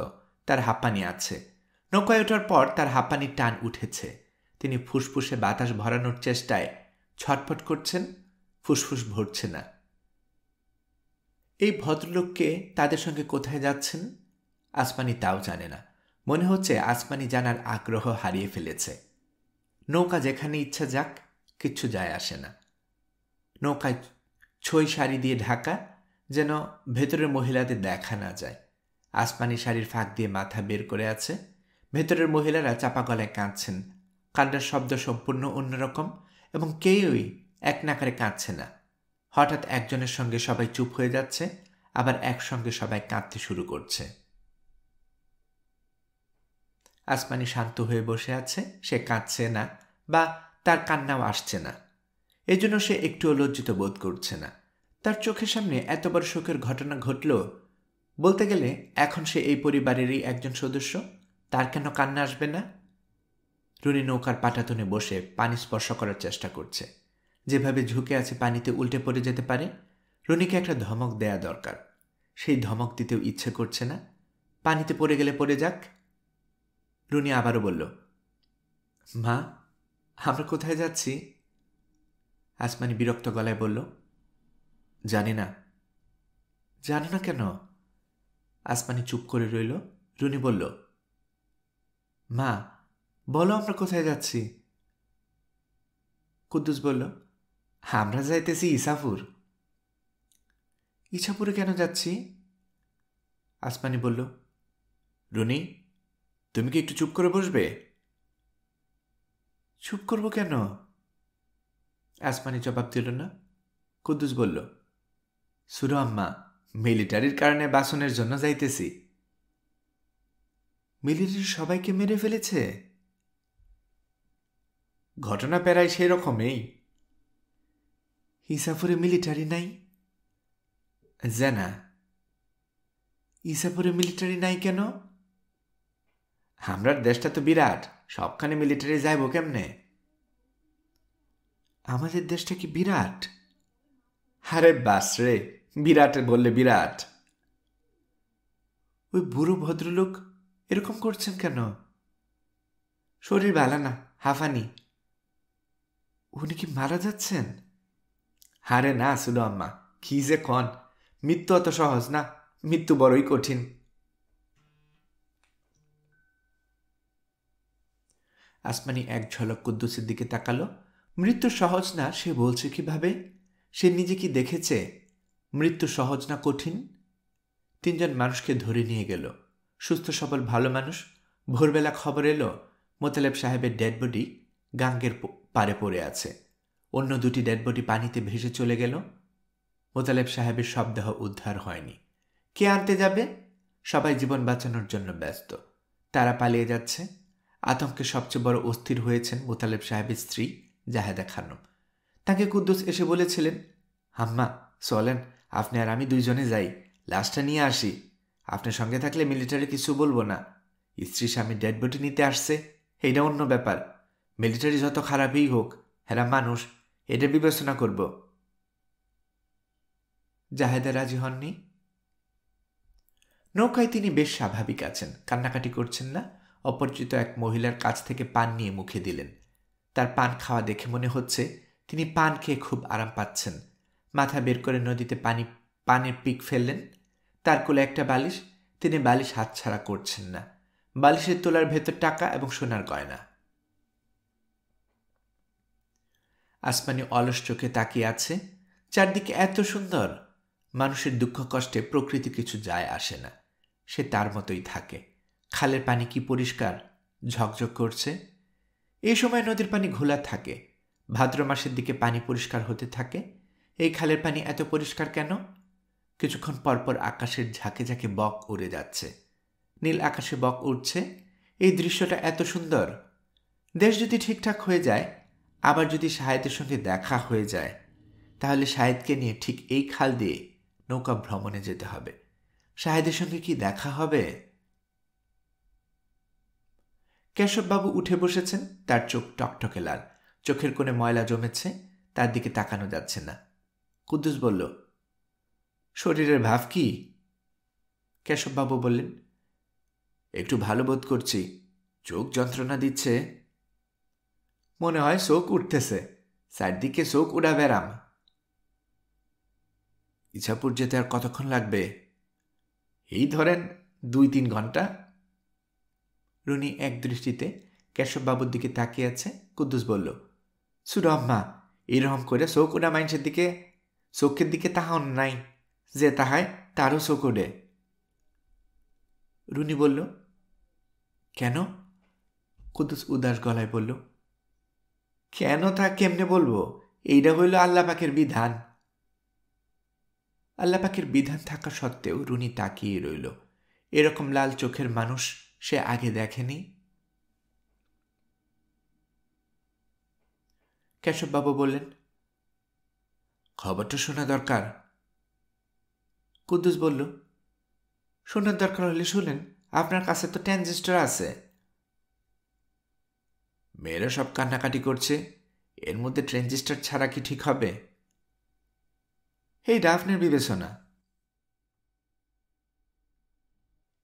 তার হাঁপানি আছে। নৌকায় ওঠার পর তার হাঁপানির টান উঠেছে। তিনি ফুসফুসে বাতাস ভরানোর চেষ্টায় ছটফট করছেন, ফুসফুস ভরছে না। এই ভদ্রলোককে তাদের সঙ্গে কোথায় যাচ্ছেন আসমানি তাও জানে না। মনে হচ্ছে আসমানি জানার আগ্রহ হারিয়ে ফেলেছে। নৌকা যেখানে ইচ্ছা যাক, কিচ্ছু যায় আসে না। নৌকায় ছই শাড়ি দিয়ে ঢাকা, যেন ভেতরের মহিলাদের দেখা না যায়। আসমানি শাড়ির ফাঁক দিয়ে মাথা বের করে আছে। ভেতরের মহিলারা চাপা গলায় কাঁদছেন। কান্নার শব্দ সম্পূর্ণ অন্যরকম এবং কেউই এক নাকারে কাঁদছে না। হঠাৎ একজনের সঙ্গে সবাই চুপ হয়ে যাচ্ছে, আবার একসঙ্গে সবাই কাঁদতে শুরু করছে। আসমানি শান্ত হয়ে বসে আছে। সে কাঁদছে না, বা তার কান্নাও আসছে না। এজন্য সে একটুও লজ্জিত বোধ করছে না। তার চোখের সামনে এত বড় শোকের ঘটনা ঘটল। বলতে গেলে এখন সে এই পরিবারেরই একজন সদস্য। তার কেন কান্না আসবে না? রুনি নৌকার পাটাতনে বসে পানি স্পর্শ করার চেষ্টা করছে। যেভাবে ঝুঁকে আছে পানিতে উল্টে পড়ে যেতে পারে। রুনিকে একটা ধমক দেয়া দরকার। সেই ধমক দিতেও ইচ্ছে করছে না। পানিতে পড়ে গেলে পড়ে যাক। রুনি আবারও বলল, মা, আমরা কোথায় যাচ্ছি? আসমানি বিরক্ত গলায় বলল, জানি না। জানো না কেন? আসমানি চুপ করে রইল। রুনি বলল, মা, বলো আমরা কোথায় যাচ্ছি? কুদ্দুস বলল, আমরা যাইতেছি ইসাপুর। ইসাপুরে কেন যাচ্ছি? আসমানি বলল, রুনি, তুমি কি একটু চুপ করে বসবে? চুপ করব কেন? আসমানি জবাব দিল না। কুদ্দুস বলল, সুরো আম্মা, মিলিটারির কারণে বাসনের জন্য যাইতেছি। মিলিটারি সবাইকে মেরে ফেলেছে? ঘটনা প্রায় সেই রকমই। ইসাপুরে মিলিটারি নাই? জানা। ইসাপুরে মিলিটারি নাই কেন? আমরার দেশটা তো বিরাট, সবখানে মিলিটারি যাইব কেমনে? আমাদের দেশটা কি বিরাট? আরে বাস রে, বিরাট বললে বিরাট। ওই বুড়ো ভদ্রলোক এরকম করছেন কেন? শরীর ভালো না, হাঁফানি। উনি কি মারা যাচ্ছেন? হারে না সুলো আম্মা, কি যে কন, মৃত্যু অত সহজ না, মৃত্যু বড়ই কঠিন। আসমানি এক ঝলক কুদ্দুসের দিকে তাকালো। মৃত্যু সহজ না সে বলছে কিভাবে? সে নিজে কি দেখেছে মৃত্যু সহজ না কঠিন? তিনজন মানুষকে ধরে নিয়ে গেল, সুস্থ সবল ভালো মানুষ। ভোরবেলা খবর এলো মোতালেব সাহেবের ডেড বডি গাঙ্গের পাড়ে পড়ে আছে। অন্য দুটি ডেড বডি পানিতে ভেসে চলে গেল। মোতালেব সাহেবের শবদেহ উদ্ধার হয়নি। কে আনতে যাবে? সবাই জীবন বাঁচানোর জন্য ব্যস্ত। তারা পালিয়ে যাচ্ছে। আতঙ্কে সবচেয়ে বড় অস্থির হয়েছেন মোতালেব সাহেবের স্ত্রী জাহেদা খানম। তাকে কুদ্দুস এসে বলেছিলেন, হাম্মা চলেন, আপনি আর আমি দুইজনে যাই, লাশটা নিয়ে আসি। আপনার সঙ্গে থাকলে মিলিটারি কিছু বলবো না। স্ত্রী স্বামী ডেড বডি নিতে আসছে, এইটা অন্য ব্যাপার। মিলিটারি যত খারাপই হোক, হেরা মানুষ, এটা বিবেচনা করব। জাহেদা রাজি হননি। নৌকায় তিনি বেশ স্বাভাবিক আছেন, কান্নাকাটি করছেন না। অপরিচিত এক মহিলার কাছ থেকে পান নিয়ে মুখে দিলেন। তার পান খাওয়া দেখে মনে হচ্ছে তিনি পান খেয়ে খুব আরাম পাচ্ছেন। মাথা বের করে নদীতে পানের পিক ফেললেন। তার কোলে একটা বালিশ, তিনি বালিশ হাতছাড়া করছেন না। বালিশের তোলার ভেতর টাকা এবং সোনার গয়না। আসমানি অলস চোখে তাকিয়ে আছে। চারদিকে এত সুন্দর। মানুষের দুঃখ কষ্টে প্রকৃতি কিছু যায় আসে না, সে তার মতোই থাকে। খালের পানি কি পরিষ্কার, ঝকঝক করছে। এই সময় নদীর পানি ঘোলা থাকে। ভাদ্র মাসের দিকে পানি পরিষ্কার হতে থাকে। এই খালের পানি এত পরিষ্কার কেন? কিছুক্ষণ পরপর আকাশের ঝাঁকে ঝাঁকে বক উড়ে যাচ্ছে। নীল আকাশে বক উড়ছে। এই দৃশ্যটা এত সুন্দর। দেশ যদি ঠিকঠাক হয়ে যায়, আবার যদি শাহেদের সঙ্গে দেখা হয়ে যায়, তাহলে শাহেদকে নিয়ে ঠিক এই খাল দিয়ে নৌকা ভ্রমণে যেতে হবে। শাহেদের সঙ্গে কি দেখা হবে? কেশববাবু উঠে বসেছেন। তার চোখ টকটকে লাল, চোখের কোণে ময়লা জমেছে, তার দিকে তাকানো যাচ্ছে না। কুদ্দুস বলল, শরীরের ভাব কি? কেশববাবু বললেন, একটু ভালো বোধ করছি, চোখ যন্ত্রণা দিচ্ছে। মনে হয় চোখ উঠতেছে, চারদিকে চোখ উড়া বেড়াম। ইছাপুর যেতে আর কতক্ষণ লাগবে? এই ধরেন 2-3 ঘন্টা। রুনি এক দৃষ্টিতে কেশববাবুর দিকে তাকিয়ে আছে। কুদ্দুস বলল, সুরো আম্মা, এইরকম করে চোখ উড়া মানুষের দিকে, চোখের দিকে তাহান নাই, যে তাহায় তারও চোখ উড়ে। রুনি বলল, কেন? কুদ্দুস উদাস গলায় বলল, কেন তা কেমনে বলবো, এইটা হইল আল্লাহ পাকের বিধান। আল্লাহ পাকের বিধান থাকা সত্ত্বেও রুনি তাকিয়ে রইল। এরকম লাল চোখের মানুষ সে আগে দেখেনি। কেশববাবু বললেন, খবরটা শোনা দরকার। কুদ্দুস বলল, শোনার দরকার হলে শুনেন, আপনার কাছে তো ট্রানজিস্টর আছে। মেয়েরা সব কান্নাকাটি করছে, এর মধ্যে ট্রানজিস্টর ছাড়া কি ঠিক হবে? এইটা আপনার বিবেচনা।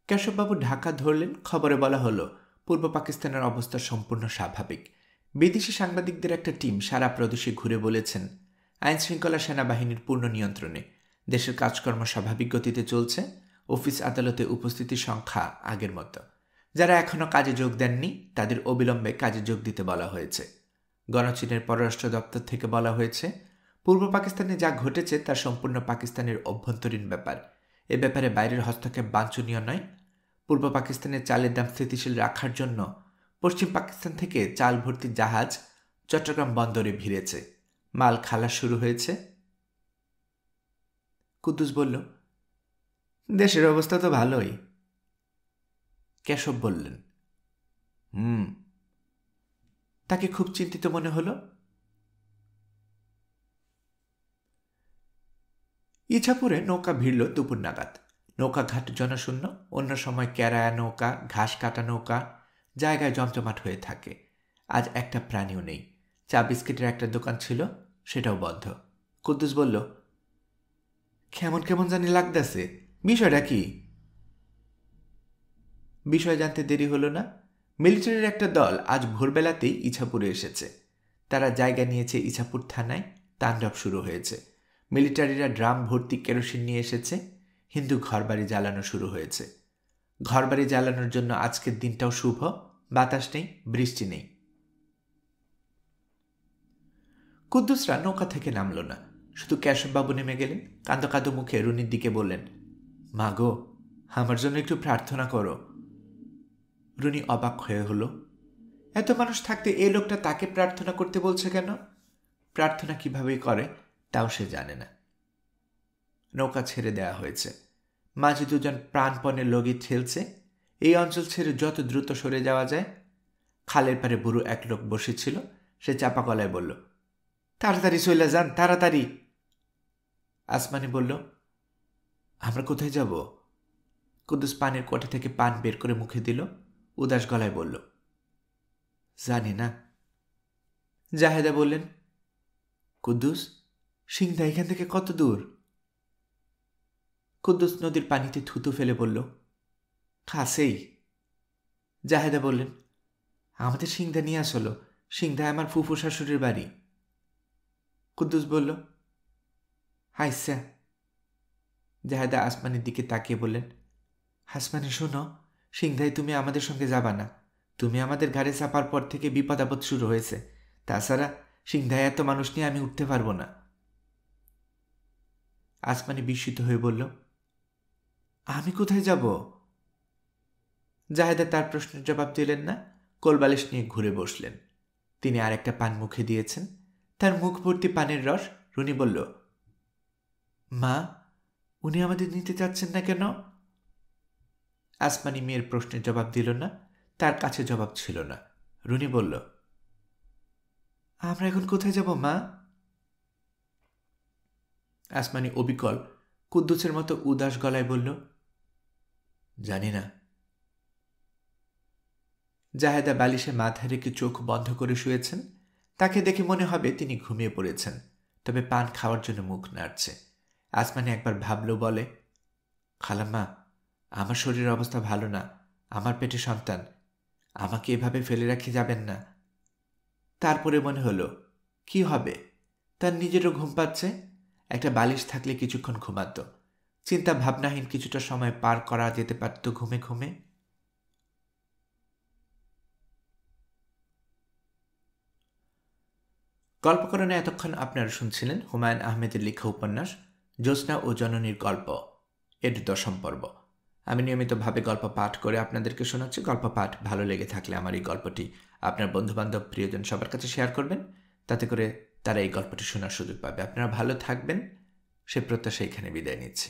কেশববাবু ঢাকা ধরলেন। খবরে বলা হলো পূর্ব পাকিস্তানের অবস্থা সম্পূর্ণ স্বাভাবিক। বিদেশি সাংবাদিকদের একটা টিম সারা প্রদেশে ঘুরে বলেছেন, আইনশৃঙ্খলা সেনাবাহিনীর পূর্ণ নিয়ন্ত্রণে, দেশের কাজকর্ম স্বাভাবিক গতিতে চলছে। অফিস আদালতে উপস্থিতির সংখ্যা আগের মতো। যারা এখনও কাজে যোগ দেননি তাদের অবিলম্বে কাজে যোগ দিতে বলা হয়েছে। গণচীনের পররাষ্ট্র দপ্তর থেকে বলা হয়েছে, পূর্ব পাকিস্তানে যা ঘটেছে তা সম্পূর্ণ পাকিস্তানের অভ্যন্তরীণ ব্যাপার। এ ব্যাপারে বাইরের হস্তক্ষেপ বাঞ্ছনীয় নয়। পূর্ব পাকিস্তানের চালের দাম স্থিতিশীল রাখার জন্য পশ্চিম পাকিস্তান থেকে চাল ভর্তি জাহাজ চট্টগ্রাম বন্দরে ভিড়েছে। মাল খালাস শুরু হয়েছে। কুদ্দুস বলল, দেশের অবস্থা তো ভালোই। কেশব বললেন, তাকে খুব চিন্তিত মনে হলো। ইছাপুরে নৌকা ভিড়ল দুপুর নাগাদ। নৌকাঘাট জনশূন্য। অন্য সময় কেরায়া নৌকা, ঘাস কাটা নৌকা, জায়গায় জমজমাট হয়ে থাকে। আজ একটা প্রাণীও নেই। চা বিস্কিটের একটা দোকান ছিল, সেটাও বন্ধ। কুদ্দুস বলল, কেমন কেমন জানি লাগতেছে, বিষয়টা কি? বিষয় জানতে দেরি হলো না। মিলিটারির একটা দল আজ ভোরবেলাতেই ইছাপুরে এসেছে। তারা জায়গা নিয়েছে ইছাপুর থানায়। তাণ্ডব শুরু হয়েছে। মিলিটারিরা ড্রাম ভর্তি কেরোসিন নিয়ে এসেছে। হিন্দু ঘরবাড়ি জ্বালানো শুরু হয়েছে। ঘরবাড়ি জ্বালানোর জন্য আজকের দিনটাও শুভ। বাতাস নেই, বৃষ্টি নেই। কুদ্দুসরা নৌকা থেকে নামল না। শুধু কেশববাবু নেমে গেলেন। কাঁদো কাঁদো মুখে রুনির দিকে বললেন, মা গো, আমার জন্য একটু প্রার্থনা করো। রুনি অবাক হয়ে হলো। এত মানুষ থাকতে এই লোকটা তাকে প্রার্থনা করতে বলছে কেন? প্রার্থনা কিভাবে করে তাও সে জানে না। নৌকা ছেড়ে দেওয়া হয়েছে। মাঝে দুজন প্রাণপণে লগি ঠেলছে। এই অঞ্চল ছেড়ে যত দ্রুত সরে যাওয়া যায়। খালের পারে বুড়ো এক লোক বসেছিল। সে চাপা গলায় বলল, তাড়াতাড়ি চলে যান, তাড়াতাড়ি। আসমানি বলল, আমরা কোথায় যাব? কুদ্দুস পানের কোঠা থেকে পান বের করে মুখে দিল। উদাস গলায় বলল, জানি না। জাহেদা বললেন, কুদ্দুস, সিংদা এখান থেকে কত দূর? কুদ্দুস নদীর পানিতে থুতু ফেলে বলল, কাছেই। জাহেদা বললেন, আমাদের সিংদা নিয়ে আসলো। সিংদায় আমার ফুফু শাশুড়ির বাড়ি। কুদ্দুস বলল, হাইসা। জাহেদা আসমানের দিকে তাকিয়ে বললেন, আসমানি শোনো, সিংদায় তুমি আমাদের সঙ্গে যাবা না। তুমি আমাদের ঘাড়ে চাপার পর থেকে বিপদ আপদ শুরু হয়েছে। তাছাড়া সিংদায় এত মানুষ নিয়ে আমি উঠতে পারবো না। আসমানি বিস্মিত হয়ে বলল, আমি কোথায় যাব? জাহেদা তার প্রশ্নের জবাব দিলেন না। কোলবালিশ নিয়ে ঘুরে বসলেন। তিনি আর একটা পান মুখে দিয়েছেন। তার মুখ ভর্তি পানের রস। রুনি বলল, মা, উনি আমাদের নিতে চাচ্ছেন না কেন? আসমানি মেয়ের প্রশ্নের জবাব দিল না। তার কাছে জবাব ছিল না। রুনি বলল, আমরা এখন কোথায় যাব মা? আসমানি অবিকল কুদ্দুসের মতো উদাস গলায় বলল, জানি না। জাহেদা বালিশে মাথা রেখে চোখ বন্ধ করে শুয়েছেন। তাকে দেখে মনে হবে তিনি ঘুমিয়ে পড়েছেন, তবে পান খাওয়ার জন্য মুখ নাড়ছে। আসমানি একবার ভাবল, বলে, খালাম্মা, আমার শরীরের অবস্থা ভালো না। আমার পেটে সন্তান। আমাকে এভাবে ফেলে রাখে যাবেন না। তারপরে মনে হলো, কি হবে? তার নিজেরও ঘুম পাচ্ছে। একটা বালিশ থাকলে কিছুক্ষণ ঘুমাত। চিন্তা ভাবনাহীন কিছুটা সময় পার করা যেতে পারত ঘুমে ঘুমে। গল্পকরণে এতক্ষণ আপনারা শুনছিলেন হুমায়ুন আহমেদের লেখা উপন্যাস জ্যোৎস্না ও জননীর গল্প এর 10ম পর্ব। আমি নিয়মিতভাবে গল্প পাঠ করে আপনাদেরকে শোনাচ্ছি। গল্প পাঠ ভালো লেগে থাকলে আমার এই গল্পটি আপনার বন্ধুবান্ধব, প্রিয়জন সবার কাছে শেয়ার করবেন। তাতে করে তারা এই গল্পটি শোনার সুযোগ পাবে। আপনারা ভালো থাকবেন, সে প্রত্যাশা এখানে বিদায় নিচ্ছি।